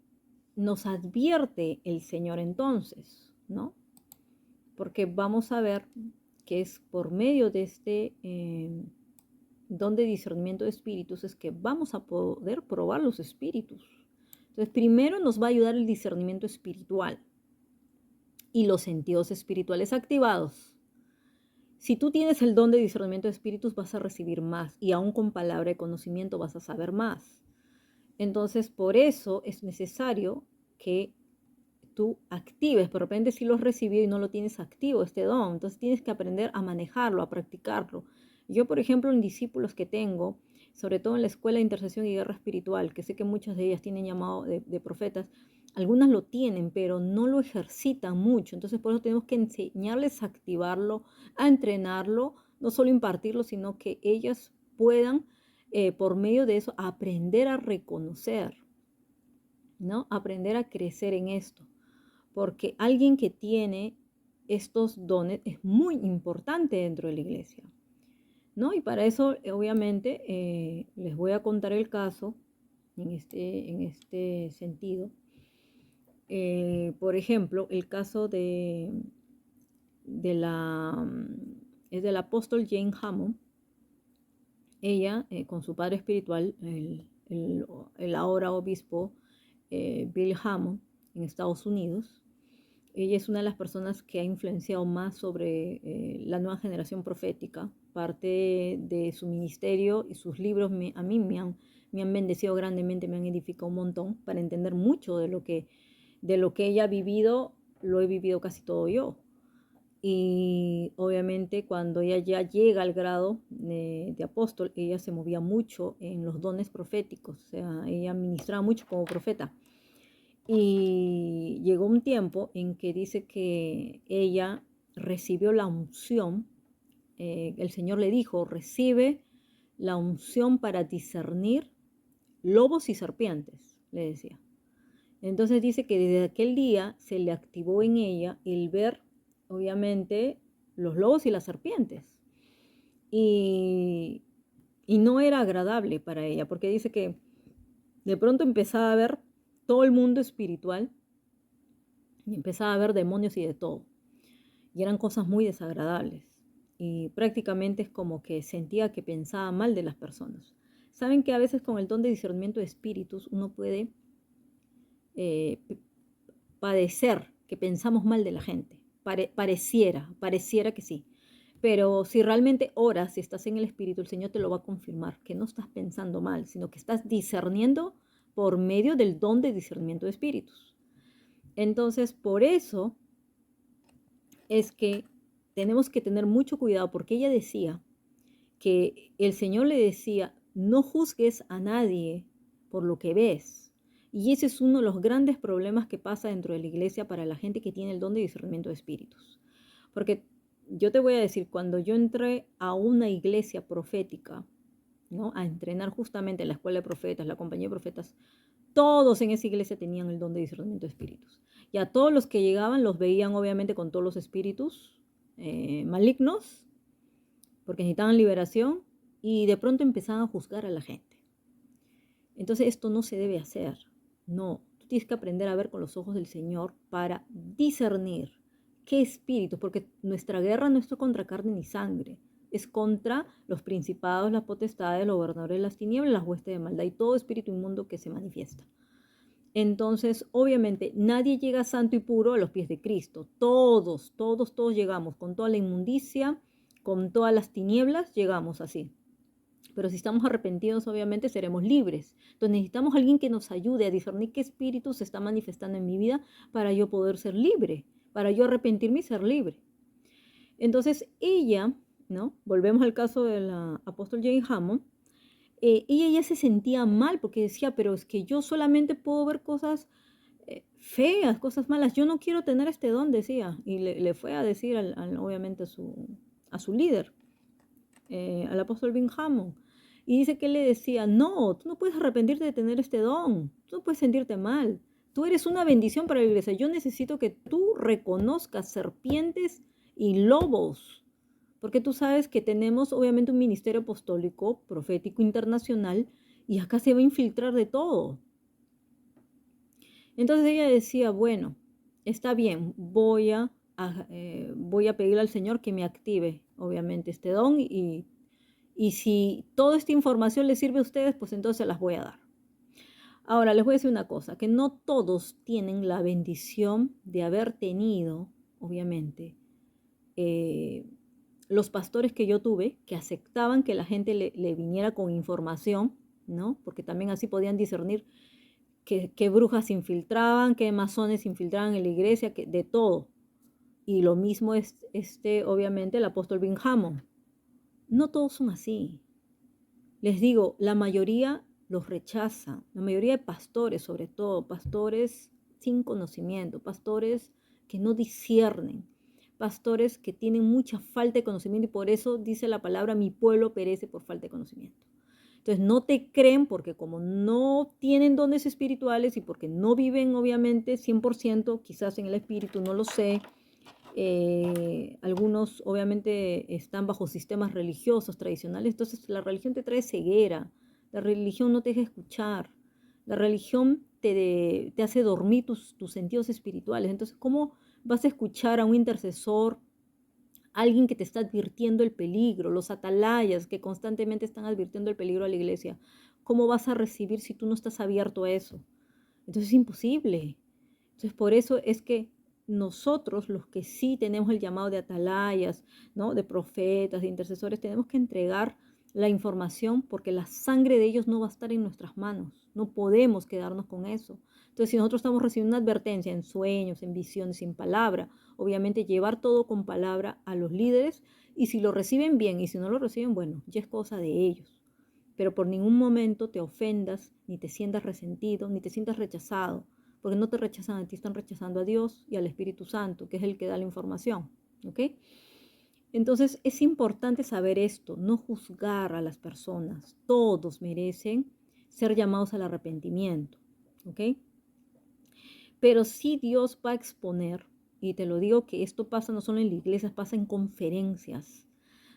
nos advierte el Señor entonces? ¿No? Porque vamos a ver que es por medio de este don de discernimiento de espíritus es que vamos a poder probar los espíritus. Entonces, primero nos va a ayudar el discernimiento espiritual y los sentidos espirituales activados. Si tú tienes el don de discernimiento de espíritus, vas a recibir más y aún con palabra de conocimiento vas a saber más. Entonces, por eso es necesario que tú actives. De repente si lo has recibido y no lo tienes activo, este don. Entonces tienes que aprender a manejarlo, a practicarlo. Yo, por ejemplo, en discípulos que tengo, sobre todo en la Escuela de Intercesión y Guerra Espiritual, que sé que muchas de ellas tienen llamado de profetas, algunas lo tienen, pero no lo ejercitan mucho. Entonces, por eso tenemos que enseñarles a activarlo, a entrenarlo, no solo impartirlo, sino que ellas puedan, por medio de eso, aprender a reconocer, ¿no? Aprender a crecer en esto. Porque alguien que tiene estos dones es muy importante dentro de la iglesia, ¿no? Y para eso, obviamente, les voy a contar el caso en este sentido. Por ejemplo, el caso es del apóstol Jane Hammond. Ella, con su padre espiritual, el ahora obispo Bill Hammond, en Estados Unidos. Ella es una de las personas que ha influenciado más sobre la nueva generación profética. Parte de su ministerio y sus libros a mí me han bendecido grandemente, me han edificado un montón para entender mucho de lo que ella ha vivido, lo he vivido casi todo yo. Y obviamente cuando ella ya llega al grado de apóstol, ella se movía mucho en los dones proféticos, o sea, ella ministraba mucho como profeta. Y llegó un tiempo en que dice que ella recibió la unción, el Señor le dijo, recibe la unción para discernir lobos y serpientes, le decía. Entonces dice que desde aquel día se le activó en ella el ver, obviamente, los lobos y las serpientes. Y, y no era agradable para ella, porque dice que de pronto empezaba a ver todo el mundo espiritual y empezaba a ver demonios y de todo. Y eran cosas muy desagradables. Y prácticamente es como que sentía que pensaba mal de las personas. Saben que a veces con el don de discernimiento de espíritus uno puede eh, padecer que pensamos mal de la gente. Pareciera que sí. Pero si realmente oras, si estás en el Espíritu, el Señor te lo va a confirmar, que no estás pensando mal, sino que estás discerniendo por medio del don de discernimiento de espíritus. Entonces, por eso es que tenemos que tener mucho cuidado, porque ella decía que el Señor le decía, no juzgues a nadie por lo que ves. Y ese es uno de los grandes problemas que pasa dentro de la iglesia para la gente que tiene el don de discernimiento de espíritus. Porque yo te voy a decir, cuando yo entré a una iglesia profética, ¿no? A entrenar justamente en la escuela de profetas, la compañía de profetas, todos en esa iglesia tenían el don de discernimiento de espíritus. Y a todos los que llegaban los veían obviamente con todos los espíritus malignos, porque necesitaban liberación, y de pronto empezaban a juzgar a la gente. Entonces esto no se debe hacer. No, tú tienes que aprender a ver con los ojos del Señor para discernir qué espíritus, porque nuestra guerra no es contra carne ni sangre, es contra los principados, las potestades, los gobernadores de las tinieblas, las huestes de maldad y todo espíritu inmundo que se manifiesta. Entonces, obviamente, nadie llega santo y puro a los pies de Cristo. Todos llegamos con toda la inmundicia, con todas las tinieblas, llegamos así. Pero si estamos arrepentidos, obviamente seremos libres. Entonces necesitamos a alguien que nos ayude a discernir qué espíritu se está manifestando en mi vida para yo poder ser libre, para yo arrepentirme y ser libre. Entonces ella, ¿no? Volvemos al caso de la apóstol Jane Hammond. Ella ya se sentía mal porque decía, pero es que yo solamente puedo ver cosas feas, cosas malas. Yo no quiero tener este don, decía. Y le fue a decir, obviamente, a su líder, al apóstol Ben Hammond. Y dice que él le decía, no, tú no puedes arrepentirte de tener este don. Tú no puedes sentirte mal. Tú eres una bendición para la iglesia. Yo necesito que tú reconozcas serpientes y lobos. Porque tú sabes que tenemos obviamente un ministerio apostólico, profético, internacional, y acá se va a infiltrar de todo. Entonces ella decía, bueno, está bien, voy a pedirle al Señor que me active, obviamente, este don y si toda esta información les sirve a ustedes, pues entonces las voy a dar. Ahora, les voy a decir una cosa, que no todos tienen la bendición de haber tenido, obviamente, los pastores que yo tuve, que aceptaban que la gente le viniera con información, ¿no? Porque también así podían discernir qué brujas se infiltraban, qué masones se infiltraban en la iglesia, de todo. Y lo mismo es, obviamente, el apóstol Ben Hammond. No todos son así. Les digo, la mayoría los rechaza, la mayoría de pastores, sobre todo, pastores sin conocimiento, pastores que no disciernen, pastores que tienen mucha falta de conocimiento y por eso dice la palabra, mi pueblo perece por falta de conocimiento. Entonces no te creen porque como no tienen dones espirituales y porque no viven obviamente 100%, quizás en el espíritu, no lo sé, algunos obviamente están bajo sistemas religiosos tradicionales, entonces la religión te trae ceguera, la religión no te deja escuchar, la religión te hace dormir tus sentidos espirituales. Entonces, ¿cómo vas a escuchar a un intercesor, alguien que te está advirtiendo el peligro, los atalayas que constantemente están advirtiendo el peligro a la iglesia? ¿Cómo vas a recibir si tú no estás abierto a eso? Entonces es imposible. Entonces por eso es que nosotros, los que sí tenemos el llamado de atalayas, ¿no? De profetas, de intercesores, tenemos que entregar la información porque la sangre de ellos no va a estar en nuestras manos. No podemos quedarnos con eso. Entonces, si nosotros estamos recibiendo una advertencia en sueños, en visiones, en palabra, obviamente llevar todo con palabra a los líderes, y si lo reciben bien, y si no lo reciben, bueno, ya es cosa de ellos. Pero por ningún momento te ofendas, ni te sientas resentido, ni te sientas rechazado, porque no te rechazan a ti, están rechazando a Dios y al Espíritu Santo, que es el que da la información, ¿ok? Entonces es importante saber esto, no juzgar a las personas. Todos merecen ser llamados al arrepentimiento, ¿ok? Pero sí Dios va a exponer, y te lo digo que esto pasa no solo en la iglesia, pasa en conferencias,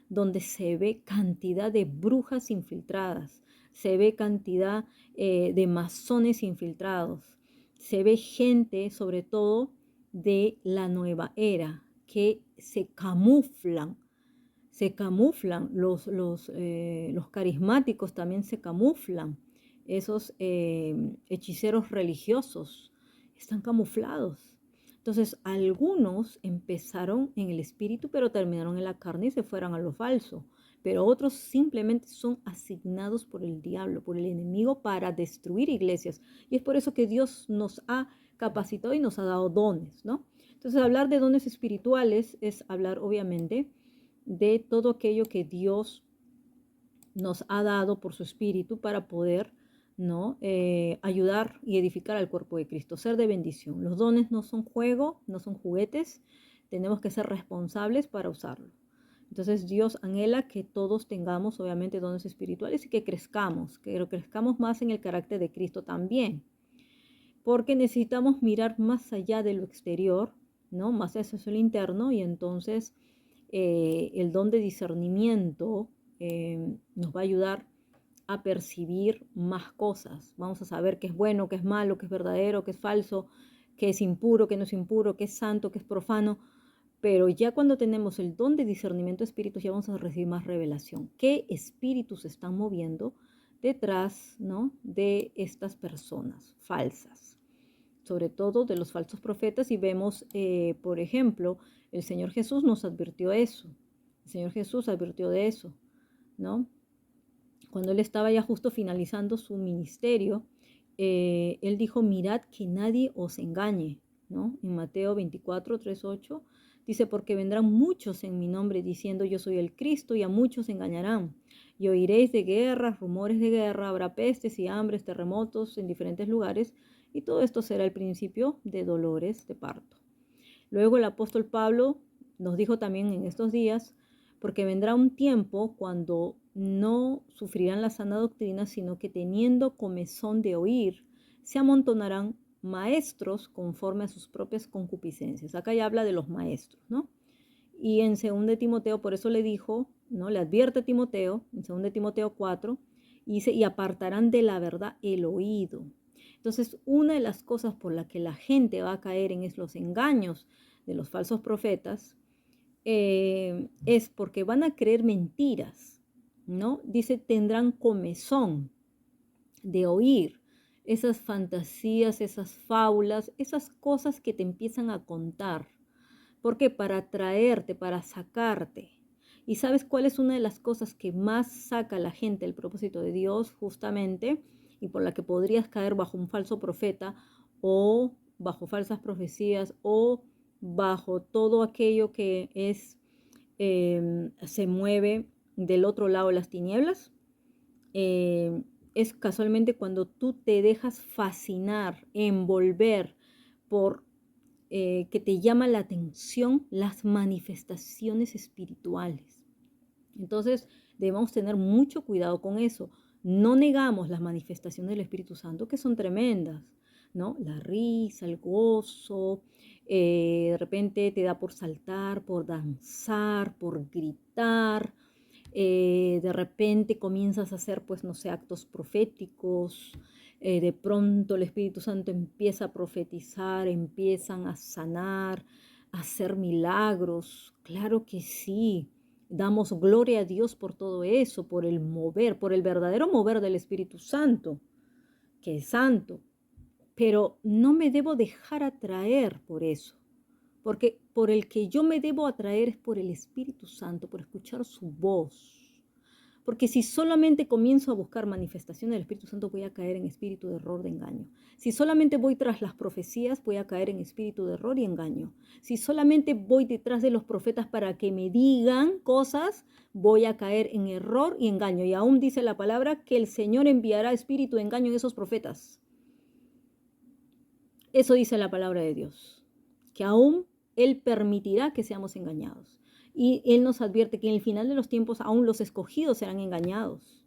donde se ve cantidad de brujas infiltradas, se ve cantidad de masones infiltrados, se ve gente, sobre todo de la nueva era, que se camuflan, los carismáticos también se camuflan, esos hechiceros religiosos están camuflados. Entonces, algunos empezaron en el espíritu, pero terminaron en la carne y se fueron a lo falso. Pero otros simplemente son asignados por el diablo, por el enemigo, para destruir iglesias. Y es por eso que Dios nos ha capacitado y nos ha dado dones, ¿no? Entonces, hablar de dones espirituales es hablar, obviamente, de todo aquello que Dios nos ha dado por su espíritu para poder, ¿no? Ayudar y edificar al cuerpo de Cristo, ser de bendición. Los dones no son juego, no son juguetes, tenemos que ser responsables para usarlo. Entonces Dios anhela que todos tengamos obviamente dones espirituales y que crezcamos más en el carácter de Cristo también, porque necesitamos mirar más allá de lo exterior, ¿no? Más hacia lo interno, y entonces el don de discernimiento nos va a ayudar a percibir más cosas. Vamos a saber qué es bueno, qué es malo, qué es verdadero, qué es falso, qué es impuro, qué no es impuro, qué es santo, qué es profano. Pero ya cuando tenemos el don de discernimiento de espíritus, ya vamos a recibir más revelación. ¿Qué espíritus se están moviendo detrás, ¿no?, de estas personas falsas? Sobre todo de los falsos profetas, y vemos, por ejemplo, el Señor Jesús nos advirtió eso. El Señor Jesús advirtió de eso, ¿no? Cuando él estaba ya justo finalizando su ministerio, él dijo, mirad que nadie os engañe, ¿no? En Mateo 24, 3, 8, dice, porque vendrán muchos en mi nombre diciendo yo soy el Cristo, y a muchos engañarán. Y oiréis de guerras, rumores de guerra, habrá pestes y hambres, terremotos en diferentes lugares, y todo esto será el principio de dolores de parto. Luego el apóstol Pablo nos dijo también en estos días, porque vendrá un tiempo cuando no sufrirán la sana doctrina, sino que teniendo comezón de oír, se amontonarán maestros conforme a sus propias concupiscencias. Acá ya habla de los maestros, ¿no? Y en 2 Timoteo, por eso le dijo, ¿no? Le advierte a Timoteo, en 2 Timoteo 4, y dice, y apartarán de la verdad el oído. Entonces, una de las cosas por la que la gente va a caer en los engaños de los falsos profetas es porque van a creer mentiras, ¿no? Dice, tendrán comezón de oír esas fantasías, esas fábulas, esas cosas que te empiezan a contar. ¿Por qué? Para atraerte, para sacarte. ¿Y sabes cuál es una de las cosas que más saca a la gente del propósito de Dios, justamente, y por la que podrías caer bajo un falso profeta o bajo falsas profecías o bajo todo aquello que se mueve del otro lado de las tinieblas? Es casualmente cuando tú te dejas fascinar, envolver por que te llama la atención las manifestaciones espirituales. Entonces debemos tener mucho cuidado con eso. No negamos las manifestaciones del Espíritu Santo, que son tremendas, ¿no? La risa, el gozo, de repente te da por saltar, por danzar, por gritar, de repente comienzas a hacer, pues, no sé, actos proféticos, de pronto el Espíritu Santo empieza a profetizar, empiezan a sanar, a hacer milagros. Claro que sí, damos gloria a Dios por todo eso, por el mover, por el verdadero mover del Espíritu Santo, que es santo. Pero no me debo dejar atraer por eso, porque por el que yo me debo atraer es por el Espíritu Santo, por escuchar su voz, Porque si solamente comienzo a buscar manifestación del Espíritu Santo, voy a caer en espíritu de error, de engaño. Si solamente voy tras las profecías, voy a caer en espíritu de error y engaño. Si solamente voy detrás de los profetas para que me digan cosas, voy a caer en error y engaño. Y aún dice la palabra que el Señor enviará espíritu de engaño en esos profetas. Eso dice la palabra de Dios, que aún Él permitirá que seamos engañados. Y Él nos advierte que en el final de los tiempos aún los escogidos serán engañados.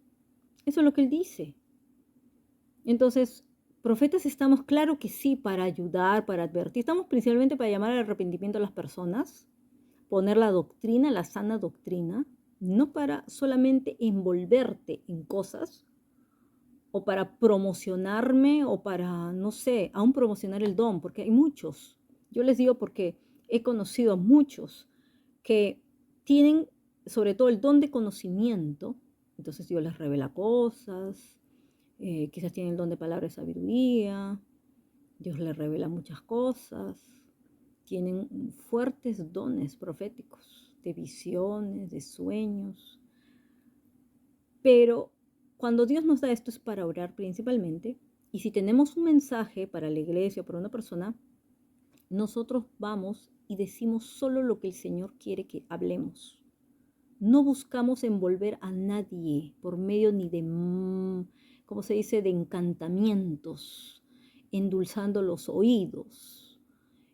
Eso es lo que Él dice. Entonces, profetas estamos, claro que sí, para ayudar, para advertir. Estamos principalmente para llamar al arrepentimiento a las personas, poner la doctrina, la sana doctrina, no para solamente envolverte en cosas o para promocionarme o para, no sé, aún promocionar el don, porque hay muchos. Yo les digo porque he conocido a muchos que tienen sobre todo el don de conocimiento, entonces Dios les revela cosas, quizás tienen el don de palabra de sabiduría, Dios les revela muchas cosas, tienen fuertes dones proféticos, de visiones, de sueños, pero cuando Dios nos da esto es para orar principalmente, y si tenemos un mensaje para la iglesia o para una persona, nosotros vamos y decimos solo lo que el Señor quiere que hablemos. No buscamos envolver a nadie por medio ni de, ¿cómo se dice?, de encantamientos, endulzando los oídos,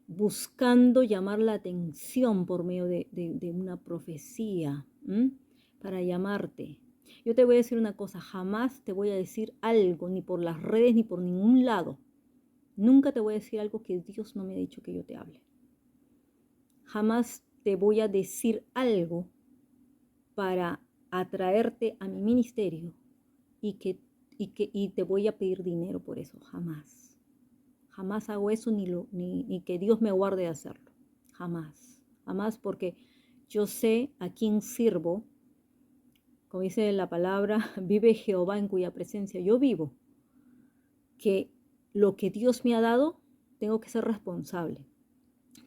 buscando llamar la atención por medio de una profecía, para llamarte. Yo te voy a decir una cosa, jamás te voy a decir algo, ni por las redes, ni por ningún lado. Nunca te voy a decir algo que Dios no me ha dicho que yo te hable. Jamás te voy a decir algo para atraerte a mi ministerio y te voy a pedir dinero por eso. Jamás. Jamás hago eso ni que Dios me guarde de hacerlo. Jamás. Jamás, porque yo sé a quién sirvo. Como dice la palabra, vive Jehová en cuya presencia yo vivo. Que lo que Dios me ha dado, tengo que ser responsable.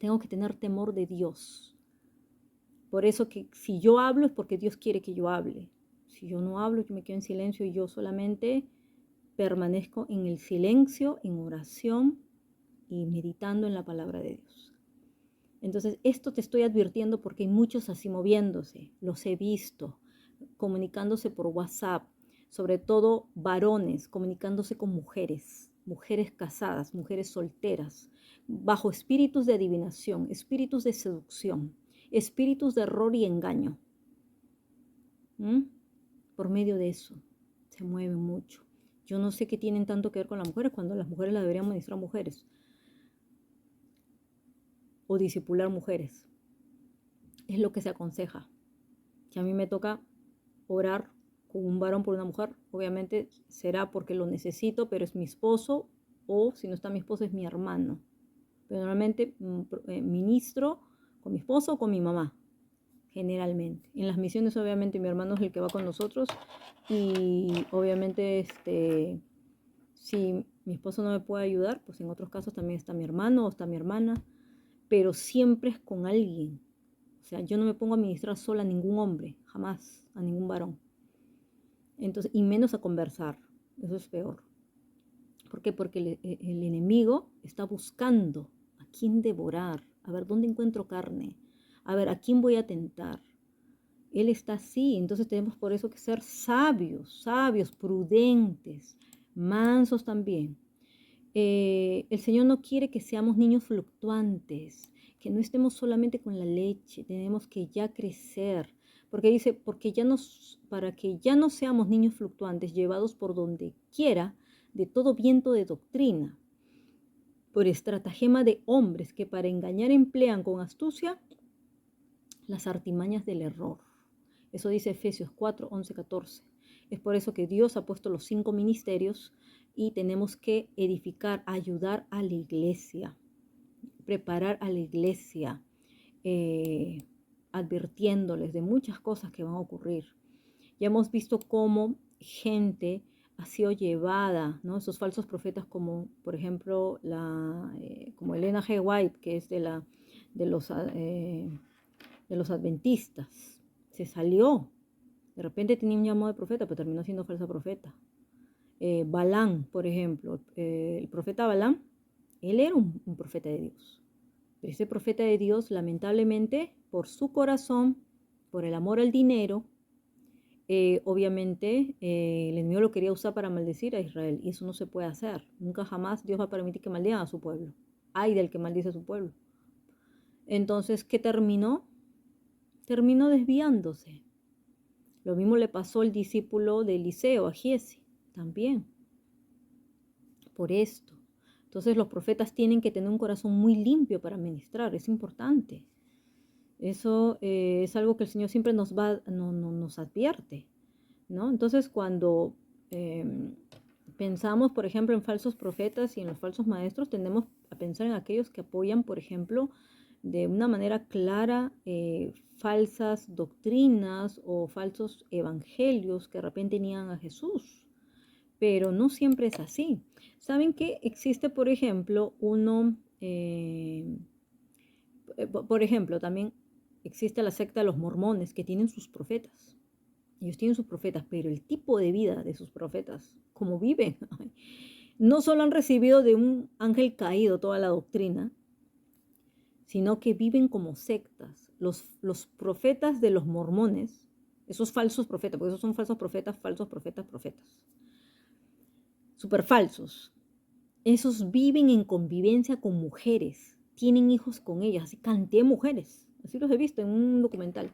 Tengo que tener temor de Dios. Por eso que si yo hablo es porque Dios quiere que yo hable. Si yo no hablo, yo me quedo en silencio y yo solamente permanezco en el silencio, en oración y meditando en la palabra de Dios. Entonces, esto te estoy advirtiendo porque hay muchos así moviéndose. Los he visto, comunicándose por WhatsApp, sobre todo varones, comunicándose con mujeres, mujeres casadas, mujeres solteras, bajo espíritus de adivinación, espíritus de seducción, espíritus de error y engaño. Por medio de eso se mueven mucho. Yo no sé qué tienen tanto que ver con las mujeres cuando las mujeres las deberían ministrar mujeres o discipular mujeres. Es lo que se aconseja. Si a mí me toca orar con un varón por una mujer, obviamente será porque lo necesito, pero es mi esposo, o si no está mi esposo es mi hermano. Pero normalmente ministro con mi esposo o con mi mamá, generalmente. En las misiones obviamente mi hermano es el que va con nosotros y obviamente si mi esposo no me puede ayudar, pues en otros casos también está mi hermano o está mi hermana, pero siempre es con alguien. O sea, yo no me pongo a ministrar sola a ningún hombre, jamás, a ningún varón. Entonces, y menos a conversar, eso es peor. ¿Por qué? Porque el enemigo está buscando a quién devorar, a ver dónde encuentro carne, a ver a quién voy a tentar. Él está así, entonces tenemos por eso que ser sabios, prudentes, mansos también. El Señor no quiere que seamos niños fluctuantes, que no estemos solamente con la leche, tenemos que ya crecer, porque dice, para que ya no seamos niños fluctuantes, llevados por donde quiera de todo viento de doctrina, por estratagema de hombres que para engañar emplean con astucia las artimañas del error. Eso dice Efesios 4, 11, 14. Es por eso que Dios ha puesto los 5 ministerios y tenemos que edificar, ayudar a la iglesia, preparar a la iglesia, advirtiéndoles de muchas cosas que van a ocurrir. Ya hemos visto cómo gente ha sido llevada, ¿no? Esos falsos profetas como, por ejemplo, como Elena G. White, que es de los adventistas, se salió De repente tenía un llamado de profeta, pero terminó siendo falso profeta. Balán, por ejemplo, el profeta Balán, él era un profeta de Dios. Pero ese profeta de Dios, lamentablemente, por su corazón, por el amor al dinero, obviamente el enemigo lo quería usar para maldecir a Israel, y eso no se puede hacer. Nunca jamás Dios va a permitir que maldigan a su pueblo. Ay del que maldice a su pueblo. Entonces, ¿qué terminó? Terminó desviándose. Lo mismo le pasó al discípulo de Eliseo, a Giezi, también, por esto. Entonces los profetas tienen que tener un corazón muy limpio para ministrar, es importante. Eso es algo que el Señor siempre nos advierte, ¿no? Entonces cuando pensamos, por ejemplo, en falsos profetas y en los falsos maestros, tendemos a pensar en aquellos que apoyan, por ejemplo, de una manera clara falsas doctrinas o falsos evangelios que de repente niegan a Jesús. Pero no siempre es así. ¿Saben que existe, por ejemplo, por ejemplo, también existe la secta de los mormones que tienen sus profetas? Ellos tienen sus profetas, pero el tipo de vida de sus profetas, como viven, no solo han recibido de un ángel caído toda la doctrina, sino que viven como sectas. Los profetas de los mormones, esos falsos profetas, porque esos son falsos profetas, profetas, súper falsos. Esos viven en convivencia con mujeres, tienen hijos con ellas, así cantidad de mujeres, así los he visto en un documental.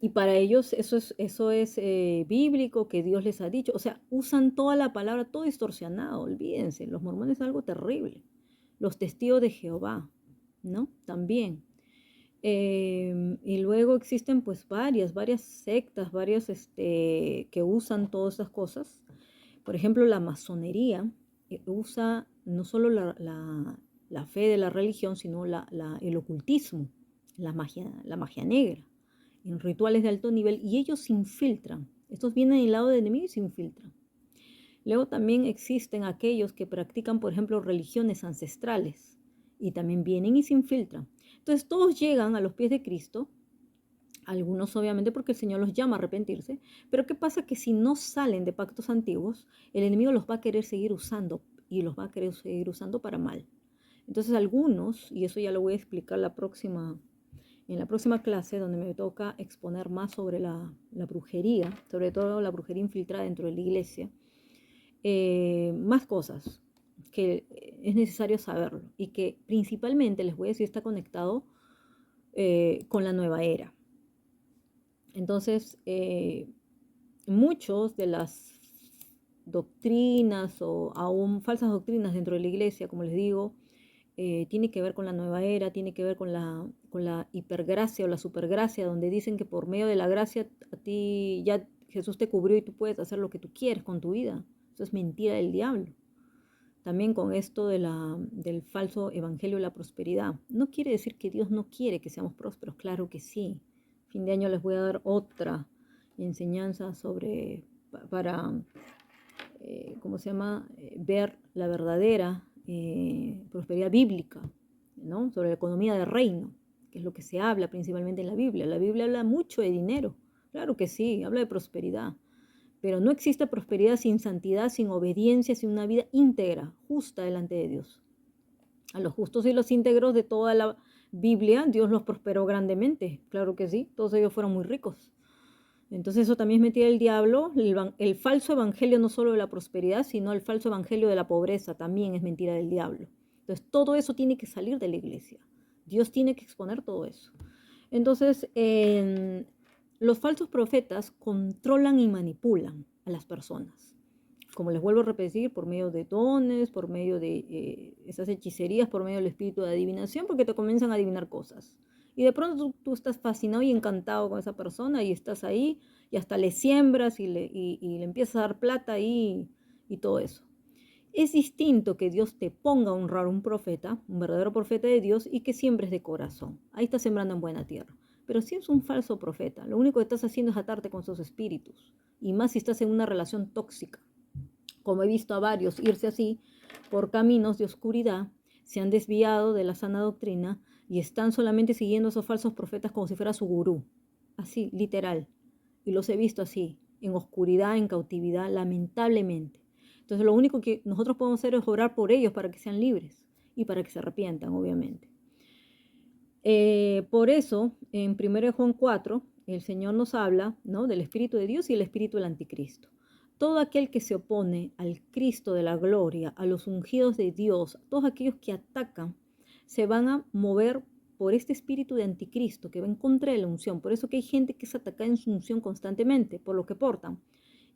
Y para ellos eso es bíblico, que Dios les ha dicho. O sea, usan toda la palabra, todo distorsionado, olvídense. Los mormones es algo terrible. Los testigos de Jehová, ¿no? También. Y luego existen pues varias sectas, que usan todas estas cosas. Por ejemplo, la masonería usa no solo la fe de la religión, sino el ocultismo, la magia negra, en rituales de alto nivel, y ellos se infiltran. Estos vienen del lado del enemigo y se infiltran. Luego también existen aquellos que practican, por ejemplo, religiones ancestrales, y también vienen y se infiltran. Entonces todos llegan a los pies de Cristo, algunos obviamente porque el Señor los llama a arrepentirse, pero ¿qué pasa? Que si no salen de pactos antiguos, el enemigo los va a querer seguir usando, y los va a querer seguir usando para mal. Entonces algunos, y eso ya lo voy a explicar en la próxima clase, donde me toca exponer más sobre la brujería, sobre todo la brujería infiltrada dentro de la iglesia, más cosas que es necesario saberlo, y que principalmente, les voy a decir, está conectado con la nueva era. Entonces, muchos de las doctrinas o aún falsas doctrinas dentro de la iglesia, como les digo, tiene que ver con la nueva era, tiene que ver con la hipergracia o la supergracia, donde dicen que por medio de la gracia a ti ya Jesús te cubrió y tú puedes hacer lo que tú quieres con tu vida. Eso es mentira del diablo. También con esto del falso evangelio de la prosperidad. No quiere decir que Dios no quiere que seamos prósperos, claro que sí. Fin de año les voy a dar otra enseñanza para ¿cómo se llama? Ver la verdadera prosperidad bíblica, ¿no? Sobre la economía de reino, que es lo que se habla principalmente en la Biblia. La Biblia habla mucho de dinero, claro que sí, habla de prosperidad, pero no existe prosperidad sin santidad, sin obediencia, sin una vida íntegra, justa delante de Dios. A los justos y los íntegros de toda la Biblia, Dios los prosperó grandemente, claro que sí, todos ellos fueron muy ricos. Entonces eso también es mentira del diablo. El falso evangelio no solo de la prosperidad, sino el falso evangelio de la pobreza también es mentira del diablo. Entonces todo eso tiene que salir de la iglesia. Dios tiene que exponer todo eso. Entonces los falsos profetas controlan y manipulan a las personas. Como les vuelvo a repetir, por medio de dones, por medio de esas hechicerías, por medio del espíritu de adivinación, porque te comienzan a adivinar cosas. Y de pronto tú estás fascinado y encantado con esa persona y estás ahí y hasta le siembras y le empiezas a dar plata y todo eso. Es distinto que Dios te ponga a honrar un profeta, un verdadero profeta de Dios, y que siembres de corazón. Ahí estás sembrando en buena tierra. Pero si es un falso profeta, lo único que estás haciendo es atarte con sus espíritus. Y más si estás en una relación tóxica. Como he visto a varios irse así por caminos de oscuridad, se han desviado de la sana doctrina y están solamente siguiendo a esos falsos profetas como si fuera su gurú. así, literal. Y los he visto así, en oscuridad, en cautividad, lamentablemente. Entonces lo único que nosotros podemos hacer es orar por ellos para que sean libres y para que se arrepientan, obviamente. Por eso, en 1 Juan 4, el Señor nos habla, ¿no?, del Espíritu de Dios y el Espíritu del Anticristo. Todo aquel que se opone al Cristo de la gloria, a los ungidos de Dios, todos aquellos que atacan, se van a mover por este espíritu de anticristo que va en contra de la unción. Por eso que hay gente que es atacada en su unción constantemente, por lo que portan.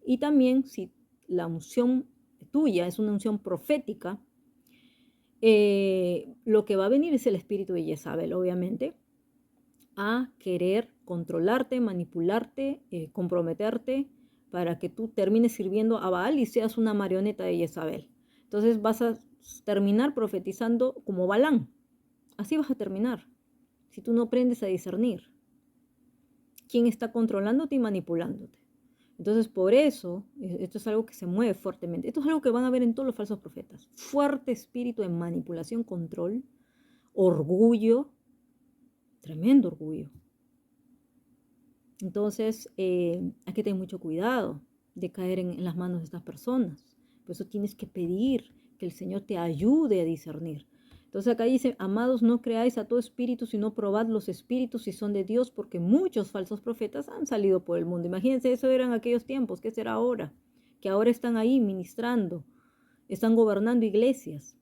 Y también si la unción tuya es una unción profética, lo que va a venir es el espíritu de Jezabel, obviamente, a querer controlarte, manipularte, comprometerte para que tú termines sirviendo a Baal y seas una marioneta de Jezabel. Entonces vas a terminar profetizando como Balán. Así vas a terminar, si tú no aprendes a discernir quién está controlándote y manipulándote. Entonces, por eso, esto es algo que se mueve fuertemente. Esto es algo que van a ver en todos los falsos profetas. Fuerte espíritu de manipulación, control, orgullo, tremendo orgullo. Entonces, hay que tener mucho cuidado de caer en las manos de estas personas. Por eso tienes que pedir que el Señor te ayude a discernir. Entonces acá dice, amados, no creáis a todo espíritu, sino probad los espíritus si son de Dios, porque muchos falsos profetas han salido por el mundo. Imagínense, eso eran aquellos tiempos. ¿Qué será ahora? Que ahora están ahí ministrando, están gobernando iglesias.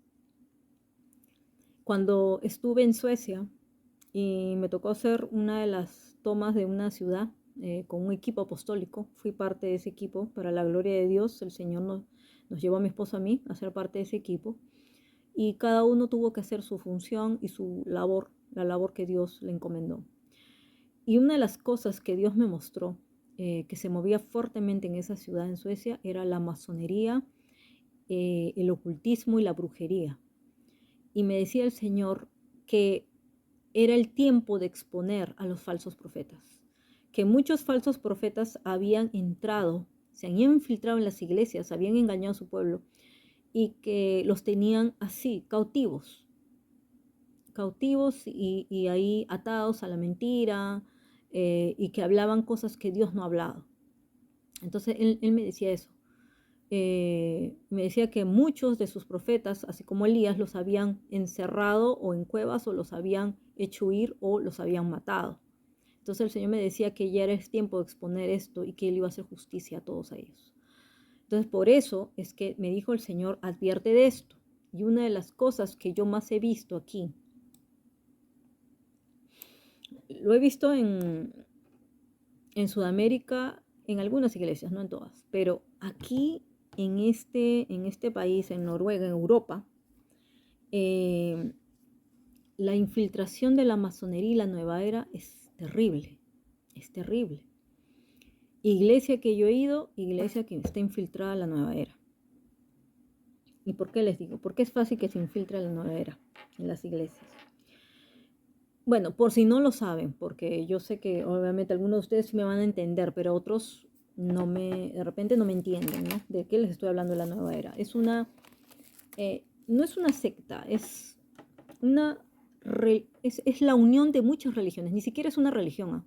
Cuando estuve en Suecia y me tocó hacer una de las tomas de una ciudad con un equipo apostólico, fui parte de ese equipo. Para la gloria de Dios, el Señor nos llevó a mi esposo a mí a ser parte de ese equipo. Y cada uno tuvo que hacer su función y su labor, la labor que Dios le encomendó. Y una de las cosas que Dios me mostró, que se movía fuertemente en esa ciudad en Suecia, era la masonería, el ocultismo y la brujería. Y me decía el Señor que era el tiempo de exponer a los falsos profetas, que muchos falsos profetas habían entrado, se han infiltrado en las iglesias, habían engañado a su pueblo, y que los tenían así, cautivos y ahí atados a la mentira, y que hablaban cosas que Dios no ha hablado. Entonces él me decía eso. Me decía que muchos de sus profetas, así como Elías, los habían encerrado o en cuevas o los habían hecho huir o los habían matado. Entonces el Señor me decía que ya era el tiempo de exponer esto y que Él iba a hacer justicia a todos ellos. Entonces, por eso es que me dijo el Señor, advierte de esto. Y una de las cosas que yo más he visto aquí, lo he visto en Sudamérica, en algunas iglesias, no en todas, pero aquí en este país, en Noruega, en Europa, la infiltración de la masonería y la nueva era es terrible, es terrible. Iglesia que yo he ido, iglesia que está infiltrada en la nueva era. ¿Y por qué les digo? Porque es fácil que se infiltre la nueva era en las iglesias. Bueno, por si no lo saben, porque yo sé que obviamente algunos de ustedes sí me van a entender, pero otros de repente no me entienden, ¿no? ¿De qué les estoy hablando de la nueva era? No es una secta, es la unión de muchas religiones, ni siquiera es una religión, ¿eh?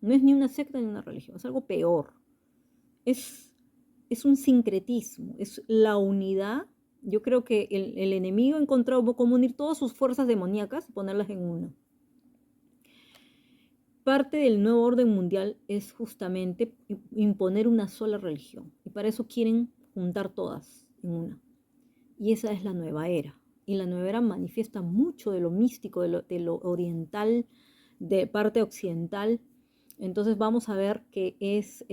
No es ni una secta ni una religión, es algo peor. Es un sincretismo, es la unidad. Yo creo que el enemigo ha encontrado cómo unir todas sus fuerzas demoníacas y ponerlas en una. Parte del nuevo orden mundial es justamente imponer una sola religión. Y para eso quieren juntar todas en una. Y esa es la nueva era. Y la nueva era manifiesta mucho de lo místico, de lo oriental, de parte occidental. Entonces vamos a ver que es...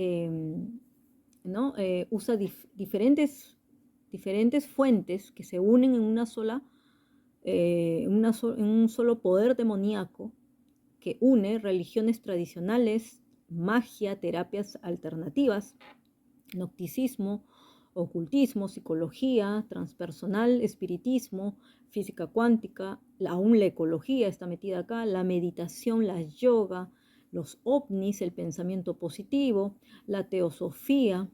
¿no? Usa diferentes fuentes que se unen en una sola, en un solo poder demoníaco que une religiones tradicionales, magia, terapias alternativas, gnosticismo, ocultismo, psicología, transpersonal, espiritismo, física cuántica, aún la ecología está metida acá, la meditación, la yoga, los ovnis, el pensamiento positivo, la teosofía,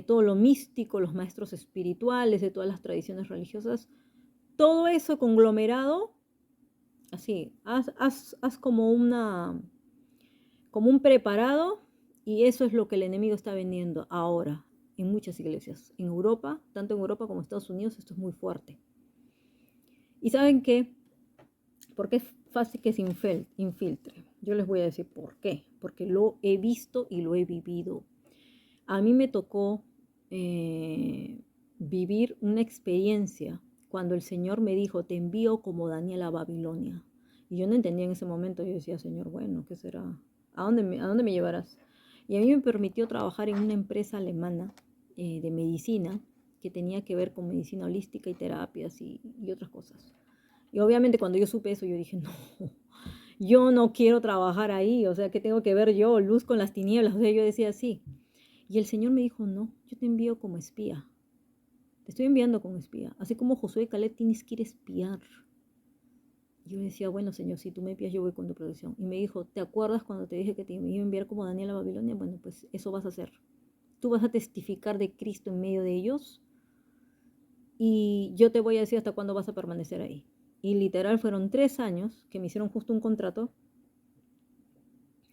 todo lo místico, los maestros espirituales de todas las tradiciones religiosas, todo eso conglomerado, así, haz como como un preparado, y eso es lo que el enemigo está vendiendo ahora en muchas iglesias. En Europa, tanto en Europa como en Estados Unidos, esto es muy fuerte. ¿Y saben qué? ¿Por qué es fácil que se infiltre? Yo les voy a decir por qué. Porque lo he visto y lo he vivido. A mí me tocó vivir una experiencia cuando el Señor me dijo, te envío como Daniel a Babilonia. Y yo no entendía en ese momento. Yo decía, Señor, bueno, ¿qué será? ¿A dónde me llevarás? Y a mí me permitió trabajar en una empresa alemana de medicina que tenía que ver con medicina holística y terapias y otras cosas. Y obviamente cuando yo supe eso, yo dije, no, yo no quiero trabajar ahí, o sea, ¿qué tengo que ver yo, luz con las tinieblas? O sea, yo decía así. Y el Señor me dijo, no, yo te envío como espía, te estoy enviando como espía. Así como Josué y Caleb tienes que ir a espiar. Y yo decía, bueno, Señor, si tú me envías, yo voy con tu protección. Y me dijo, ¿te acuerdas cuando te dije que te iba a enviar como Daniel a Babilonia? Bueno, pues eso vas a hacer. Tú vas a testificar de Cristo en medio de ellos y yo te voy a decir hasta cuándo vas a permanecer ahí. Y literal fueron 3 años que me hicieron justo un contrato,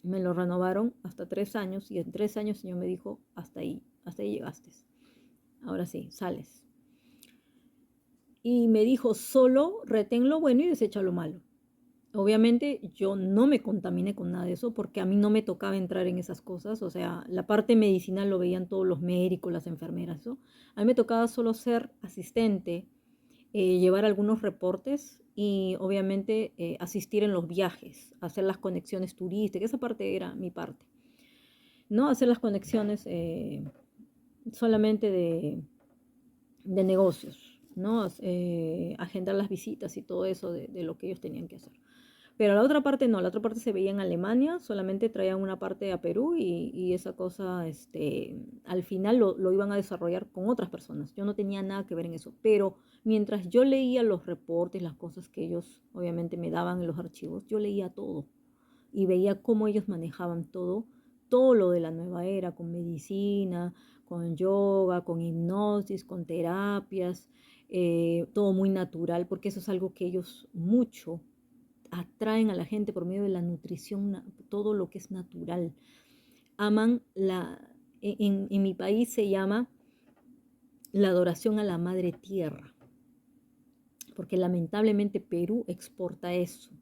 me lo renovaron hasta 3 años y en 3 años el Señor me dijo, hasta ahí llegaste. Ahora sí, sales. Y me dijo, solo retén lo bueno y desecha lo malo. Obviamente yo no me contaminé con nada de eso porque a mí no me tocaba entrar en esas cosas, o sea, la parte medicinal lo veían todos los médicos, las enfermeras, ¿no? A mí me tocaba solo ser asistente, llevar algunos reportes y obviamente asistir en los viajes, hacer las conexiones turísticas, esa parte era mi parte, no hacer las conexiones solamente de negocios, ¿no? Agendar las visitas y todo eso de lo que ellos tenían que hacer. Pero la otra parte no, la otra parte se veía en Alemania, solamente traían una parte a Perú y esa cosa, al final lo iban a desarrollar con otras personas. Yo no tenía nada que ver en eso, pero mientras yo leía los reportes, las cosas que ellos obviamente me daban en los archivos, yo leía todo y veía cómo ellos manejaban todo lo de la nueva era, con medicina, con yoga, con hipnosis, con terapias, todo muy natural, porque eso es algo que ellos mucho atraen a la gente por medio de la nutrición, todo lo que es natural. Aman en mi país se llama la adoración a la madre tierra, porque lamentablemente Perú exporta eso.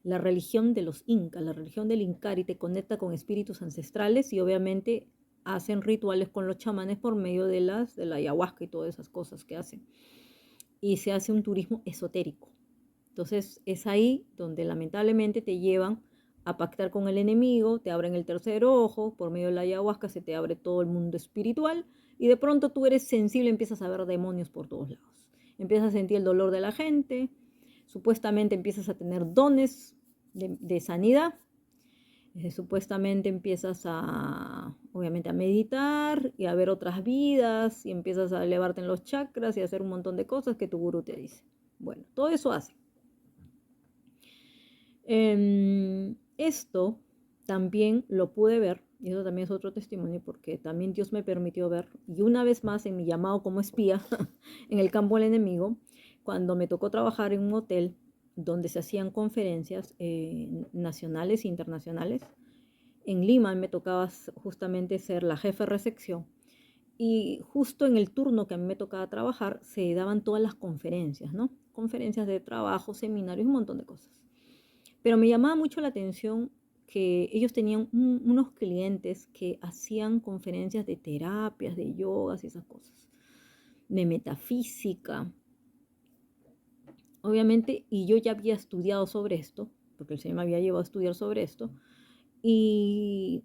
La religión de los incas, la religión del Incari te conecta con espíritus ancestrales y obviamente hacen rituales con los chamanes por medio de la ayahuasca y todas esas cosas que hacen. Y se hace un turismo esotérico. Entonces es ahí donde lamentablemente te llevan a pactar con el enemigo, te abren el tercer ojo, por medio de la ayahuasca se te abre todo el mundo espiritual y de pronto tú eres sensible, empiezas a ver demonios por todos lados. Empiezas a sentir el dolor de la gente, supuestamente empiezas a tener dones de sanidad, supuestamente empiezas obviamente a meditar y a ver otras vidas y empiezas a elevarte en los chakras y a hacer un montón de cosas que tu gurú te dice. Bueno, todo eso hace. Esto también lo pude ver, y eso también es otro testimonio, porque también Dios me permitió ver, y una vez más en mi llamado como espía en el campo del enemigo, cuando me tocó trabajar en un hotel donde se hacían conferencias nacionales e internacionales. En Lima me tocaba justamente ser la jefe de recepción, y justo en el turno que a mí me tocaba trabajar se daban todas las conferencias, ¿no? Conferencias de trabajo, seminarios, un montón de cosas. Pero me llamaba mucho la atención que ellos tenían unos clientes que hacían conferencias de terapias, de yogas y esas cosas, de metafísica. Obviamente, y yo ya había estudiado sobre esto, porque el Señor me había llevado a estudiar sobre esto, y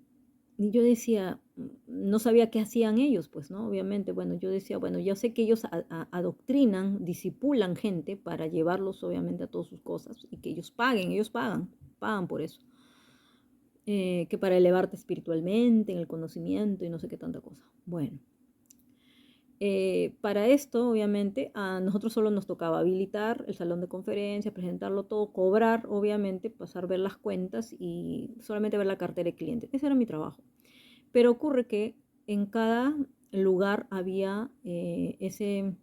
yo decía, no sabía qué hacían ellos, pues, ¿no? Obviamente, bueno, yo decía, bueno, yo sé que ellos adoctrinan, disipulan gente para llevarlos, obviamente, a todas sus cosas y que ellos pagan por eso. Que para elevarte espiritualmente, en el conocimiento y no sé qué tanta cosa. Bueno, para esto, obviamente, a nosotros solo nos tocaba habilitar el salón de conferencias, presentarlo todo, cobrar, obviamente, pasar a ver las cuentas y solamente ver la cartera de clientes. Ese era mi trabajo. Pero ocurre que en cada lugar había ese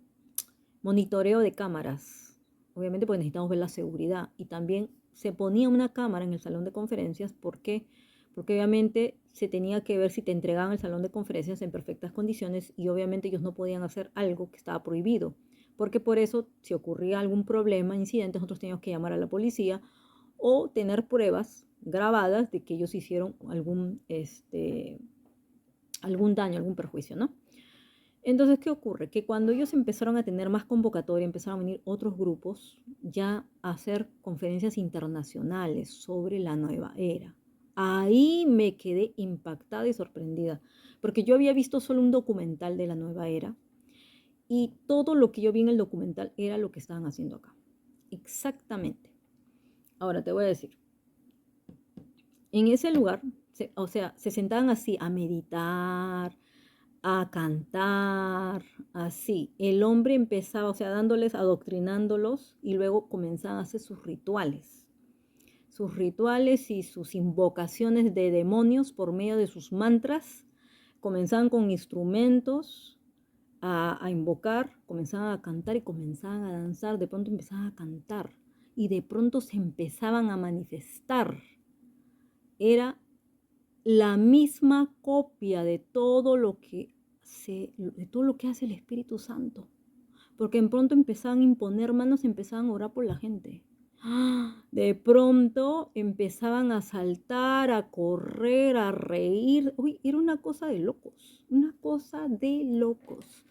monitoreo de cámaras. Obviamente, pues necesitamos ver la seguridad. Y también se ponía una cámara en el salón de conferencias. ¿Por qué? porque obviamente se tenía que ver si te entregaban el salón de conferencias en perfectas condiciones y obviamente ellos no podían hacer algo que estaba prohibido, porque por eso si ocurría algún problema, incidente, nosotros teníamos que llamar a la policía o tener pruebas grabadas de que ellos hicieron algún daño, algún perjuicio, ¿no? Entonces, ¿qué ocurre? Que cuando ellos empezaron a tener más convocatoria, empezaron a venir otros grupos ya a hacer conferencias internacionales sobre la nueva era. Ahí me quedé impactada y sorprendida, porque yo había visto solo un documental de la nueva era y todo lo que yo vi en el documental era lo que estaban haciendo acá. Exactamente. Ahora te voy a decir, en ese lugar, se sentaban así a meditar, a cantar, así. El hombre empezaba, o sea, dándoles, adoctrinándolos y luego comenzaban a hacer sus rituales y sus invocaciones de demonios por medio de sus mantras. Comenzaban con instrumentos a invocar, comenzaban a cantar y comenzaban a danzar. De pronto empezaban a cantar y de pronto se empezaban a manifestar. Era la misma copia de todo lo que hace el Espíritu Santo. Porque en pronto empezaban a imponer manos, empezaban a orar por la gente. De pronto empezaban a saltar, a correr, a reír. Uy, era una cosa de locos, una cosa de locos.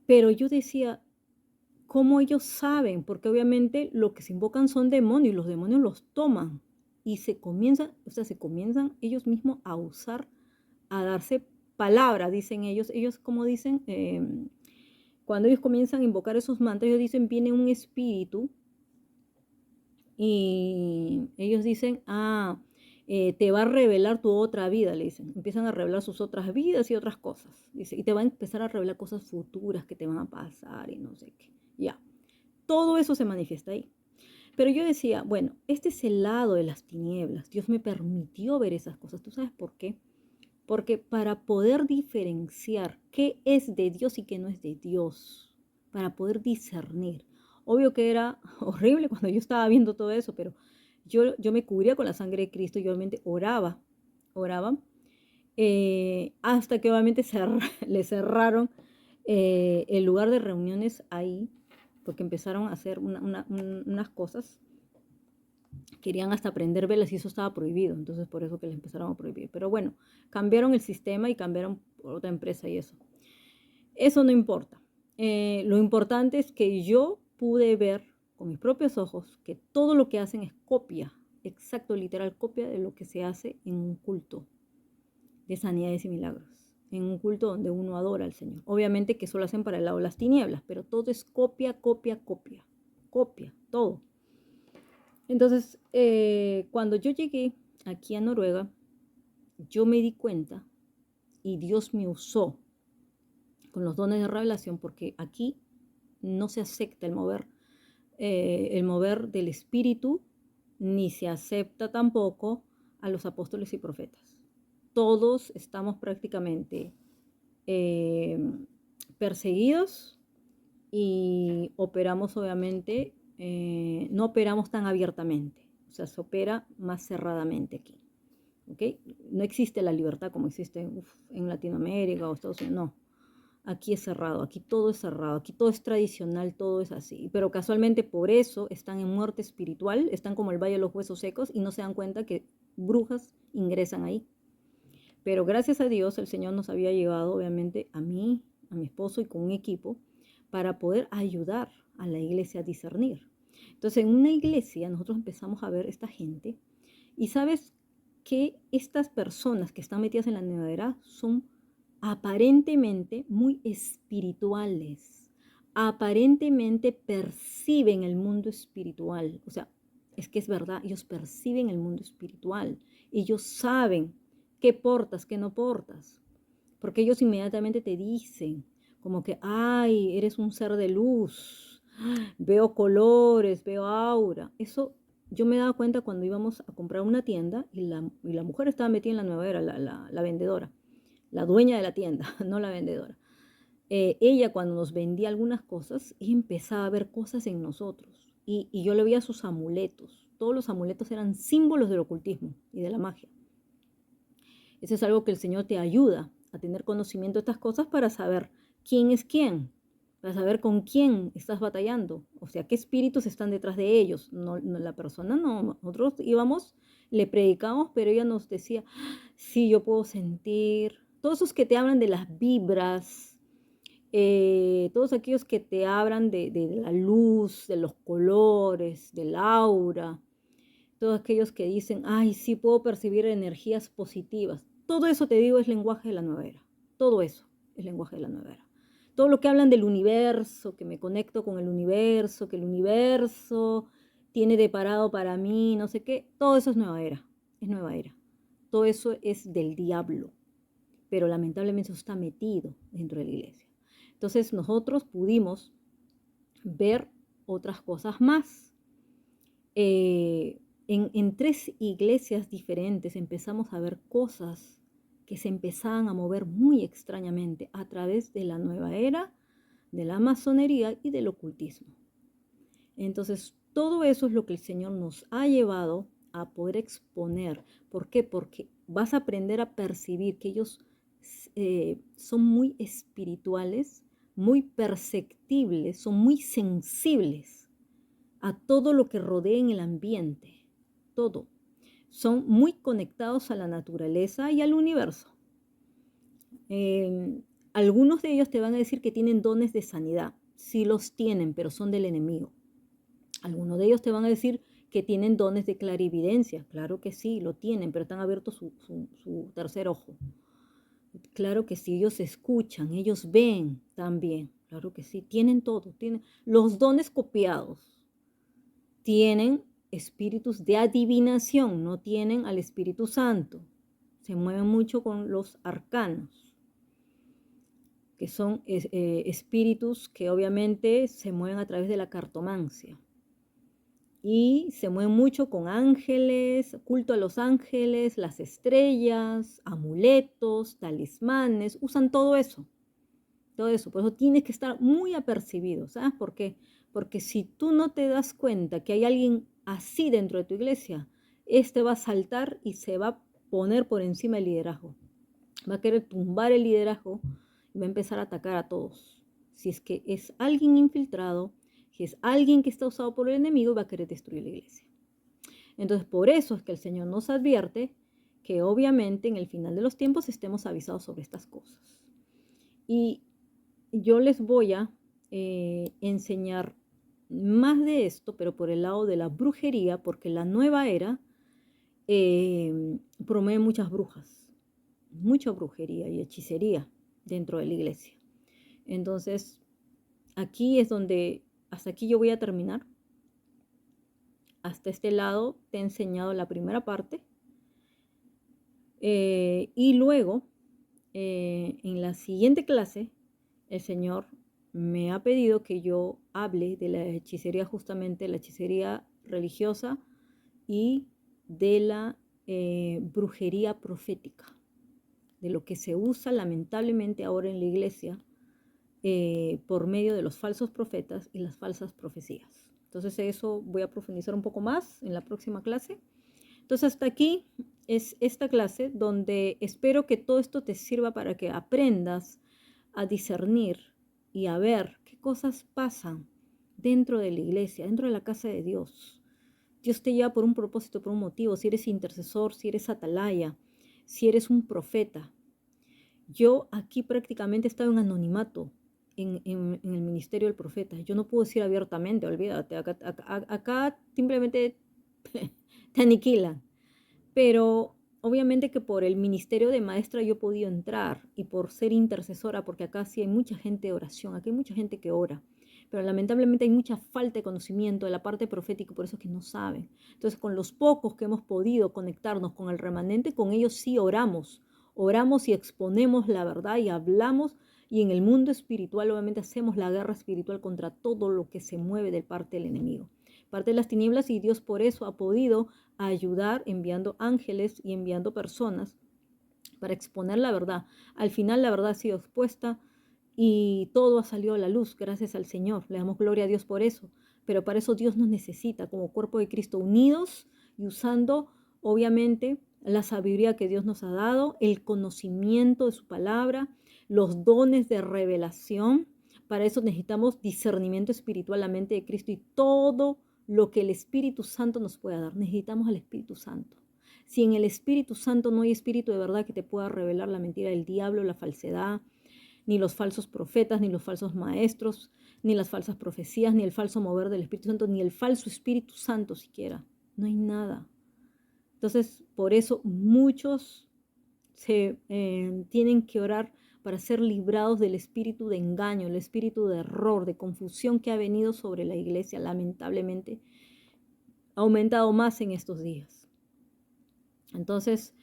Pero yo decía, ¿cómo ellos saben? Porque obviamente lo que se invocan son demonios y los demonios los toman y se comienzan ellos mismos a usar, a darse palabra, dicen ellos como dicen, cuando ellos comienzan a invocar esos mantras, ellos dicen, viene un espíritu y ellos dicen, te va a revelar tu otra vida, le dicen. Empiezan a revelar sus otras vidas y otras cosas. Dice, y te va a empezar a revelar cosas futuras que te van a pasar y no sé qué. Ya, todo eso se manifiesta ahí. Pero yo decía, bueno, este es el lado de las tinieblas. Dios me permitió ver esas cosas. ¿Tú sabes por qué? Porque para poder diferenciar qué es de Dios y qué no es de Dios, para poder discernir. Obvio que era horrible cuando yo estaba viendo todo eso, pero yo me cubría con la sangre de Cristo y obviamente oraba, hasta que obviamente le cerraron el lugar de reuniones ahí, porque empezaron a hacer unas cosas. Querían hasta prender velas y eso estaba prohibido, entonces por eso que les empezaron a prohibir. Pero bueno, cambiaron el sistema y cambiaron por otra empresa y eso. Eso no importa. Lo importante es que yo pude ver con mis propios ojos que todo lo que hacen es copia, exacto, literal, copia de lo que se hace en un culto de sanidades y milagros, en un culto donde uno adora al Señor. Obviamente que eso lo hacen para el lado de las tinieblas, pero todo es copia, todo. Entonces, cuando yo llegué aquí a Noruega, yo me di cuenta y Dios me usó con los dones de revelación porque aquí no se acepta el mover del espíritu, ni se acepta tampoco a los apóstoles y profetas. Todos estamos prácticamente perseguidos y operamos obviamente, no operamos tan abiertamente, o sea, se opera más cerradamente aquí. ¿Okay? No existe la libertad como existe en Latinoamérica o Estados Unidos, no. Aquí es cerrado, aquí todo es cerrado, aquí todo es tradicional, todo es así. Pero casualmente por eso están en muerte espiritual, están como el Valle de los Huesos Secos y no se dan cuenta que brujas ingresan ahí. Pero gracias a Dios el Señor nos había llevado obviamente a mí, a mi esposo y con un equipo para poder ayudar a la iglesia a discernir. Entonces en una iglesia nosotros empezamos a ver esta gente y sabes que estas personas que están metidas en la nueva era son aparentemente muy espirituales, aparentemente perciben el mundo espiritual, o sea, es que es verdad, ellos perciben el mundo espiritual, ellos saben qué portas, qué no portas, porque ellos inmediatamente te dicen como que, ay, eres un ser de luz, veo colores, veo aura, eso yo me daba cuenta cuando íbamos a comprar una tienda y la mujer estaba metida en la nueva era, la vendedora, la dueña de la tienda, no la vendedora. Ella cuando nos vendía algunas cosas, ella empezaba a ver cosas en nosotros y yo le veía sus amuletos. Todos los amuletos eran símbolos del ocultismo y de la magia. Eso es algo que el Señor te ayuda a tener conocimiento de estas cosas para saber quién es quién, para saber con quién estás batallando, o sea, qué espíritus están detrás de ellos. No, la persona no, nosotros íbamos, le predicamos, pero ella nos decía, sí, yo puedo sentir, todos esos que te hablan de las vibras, todos aquellos que te hablan de la luz, de los colores, del aura, todos aquellos que dicen, ay, sí puedo percibir energías positivas. Todo eso, te digo, es lenguaje de la nueva era. Todo eso es lenguaje de la nueva era. Todo lo que hablan del universo, que me conecto con el universo, que el universo tiene deparado para mí, no sé qué, todo eso es nueva era. Es nueva era. Todo eso es del diablo, pero lamentablemente eso está metido dentro de la iglesia. Entonces nosotros pudimos ver otras cosas más. En 3 iglesias diferentes empezamos a ver cosas que se empezaban a mover muy extrañamente a través de la nueva era, de la masonería y del ocultismo. Entonces, todo eso es lo que el Señor nos ha llevado a poder exponer. ¿Por qué? Porque vas a aprender a percibir que ellos son muy espirituales, muy perceptibles, son muy sensibles a todo lo que rodea en el ambiente, todo. Son muy conectados a la naturaleza y al universo. Algunos de ellos te van a decir que tienen dones de sanidad. Sí los tienen, pero son del enemigo. Algunos de ellos te van a decir que tienen dones de clarividencia. Claro que sí, lo tienen, pero están abiertos su tercer ojo. Claro que sí, ellos escuchan, ellos ven también. Claro que sí, tienen todo. Tienen los dones copiados. Tienen espíritus de adivinación, no tienen al Espíritu Santo. Se mueven mucho con los arcanos, que son espíritus que obviamente se mueven a través de la cartomancia. Y se mueven mucho con ángeles, culto a los ángeles, las estrellas, amuletos, talismanes, usan todo eso. Todo eso, por eso tienes que estar muy apercibido, ¿sabes por qué? Porque si tú no te das cuenta que hay alguien así dentro de tu iglesia, este va a saltar y se va a poner por encima del liderazgo. Va a querer tumbar el liderazgo y va a empezar a atacar a todos. Si es que es alguien infiltrado, si es alguien que está usado por el enemigo, va a querer destruir la iglesia. Entonces, por eso es que el Señor nos advierte que obviamente en el final de los tiempos estemos avisados sobre estas cosas. Y yo les voy a enseñar más de esto, pero por el lado de la brujería, porque la nueva era promueve muchas brujas, mucha brujería y hechicería dentro de la iglesia. Entonces, aquí es donde, hasta aquí yo voy a terminar. Hasta este lado te he enseñado la primera parte. Y luego, en la siguiente clase, el Señor me ha pedido que yo hable de la hechicería, justamente la hechicería religiosa y de la brujería profética, de lo que se usa lamentablemente ahora en la iglesia por medio de los falsos profetas y las falsas profecías. Entonces eso voy a profundizar un poco más en la próxima clase. Entonces hasta aquí es esta clase donde espero que todo esto te sirva para que aprendas a discernir y a ver qué cosas pasan dentro de la iglesia, dentro de la casa de Dios. Dios te lleva por un propósito, por un motivo, si eres intercesor, si eres atalaya, si eres un profeta. Yo aquí prácticamente he estado en anonimato en el ministerio del profeta. Yo no puedo decir abiertamente, olvídate, acá simplemente te aniquilan. Pero obviamente que por el ministerio de maestra yo he podido entrar y por ser intercesora, porque acá sí hay mucha gente de oración, aquí hay mucha gente que ora, pero lamentablemente hay mucha falta de conocimiento de la parte profética, por eso es que no saben. Entonces, con los pocos que hemos podido conectarnos con el remanente, con ellos sí oramos y exponemos la verdad y hablamos, y en el mundo espiritual obviamente hacemos la guerra espiritual contra todo lo que se mueve de parte del enemigo, parte de las tinieblas, y Dios por eso ha podido ayudar enviando ángeles y enviando personas para exponer la verdad. Al final la verdad ha sido expuesta y todo ha salido a la luz, gracias al Señor. Le damos gloria a Dios por eso. Pero para eso Dios nos necesita como cuerpo de Cristo unidos y usando, obviamente, la sabiduría que Dios nos ha dado, el conocimiento de su palabra, los dones de revelación. Para eso necesitamos discernimiento espiritual, la mente de Cristo y todo lo que el Espíritu Santo nos pueda dar. Necesitamos al Espíritu Santo. Si en el Espíritu Santo no hay espíritu de verdad que te pueda revelar la mentira del diablo, la falsedad, ni los falsos profetas, ni los falsos maestros, ni las falsas profecías, ni el falso mover del Espíritu Santo, ni el falso Espíritu Santo siquiera. No hay nada. Entonces, por eso muchos se tienen que orar para ser librados del espíritu de engaño, el espíritu de error, de confusión que ha venido sobre la iglesia, lamentablemente, ha aumentado más en estos días. Entonces,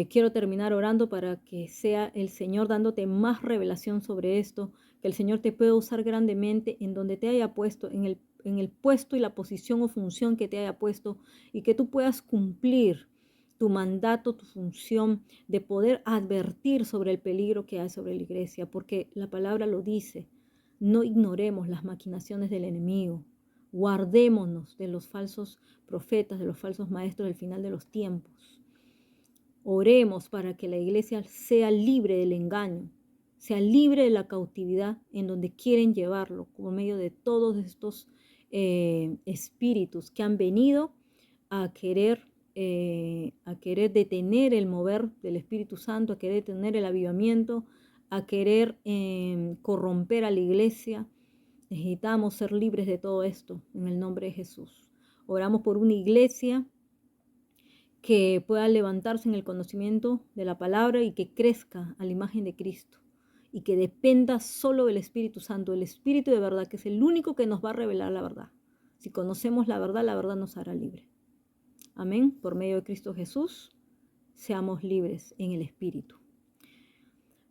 quiero terminar orando para que sea el Señor dándote más revelación sobre esto, que el Señor te pueda usar grandemente en donde te haya puesto, en el puesto y la posición o función que te haya puesto, y que tú puedas cumplir tu mandato, tu función de poder advertir sobre el peligro que hay sobre la iglesia, porque la palabra lo dice. No ignoremos las maquinaciones del enemigo. Guardémonos de los falsos profetas, de los falsos maestros del final de los tiempos. Oremos para que la iglesia sea libre del engaño, sea libre de la cautividad en donde quieren llevarlo, por medio de todos estos espíritus que han venido a querer detener el mover del Espíritu Santo, a querer detener el avivamiento, a querer corromper a la iglesia. Necesitamos ser libres de todo esto en el nombre de Jesús. Oramos por una iglesia que pueda levantarse en el conocimiento de la palabra y que crezca a la imagen de Cristo y que dependa solo del Espíritu Santo, el Espíritu de verdad, que es el único que nos va a revelar la verdad. Si conocemos la verdad nos hará libre. Amén. Por medio de Cristo Jesús, seamos libres en el Espíritu.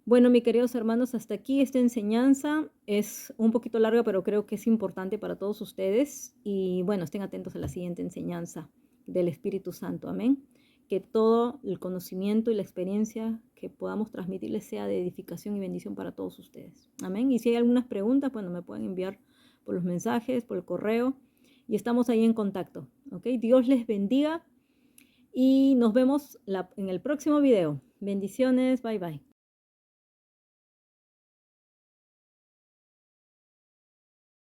Bueno, mis queridos hermanos, hasta aquí esta enseñanza. Es un poquito larga, pero creo que es importante para todos ustedes. Y bueno, estén atentos a la siguiente enseñanza del Espíritu Santo. Amén. Que todo el conocimiento y la experiencia que podamos transmitirles sea de edificación y bendición para todos ustedes. Amén. Y si hay algunas preguntas, bueno, me pueden enviar por los mensajes, por el correo. Y estamos ahí en contacto. ¿Ok? Dios les bendiga. Y nos vemos en el próximo video. Bendiciones. Bye, bye.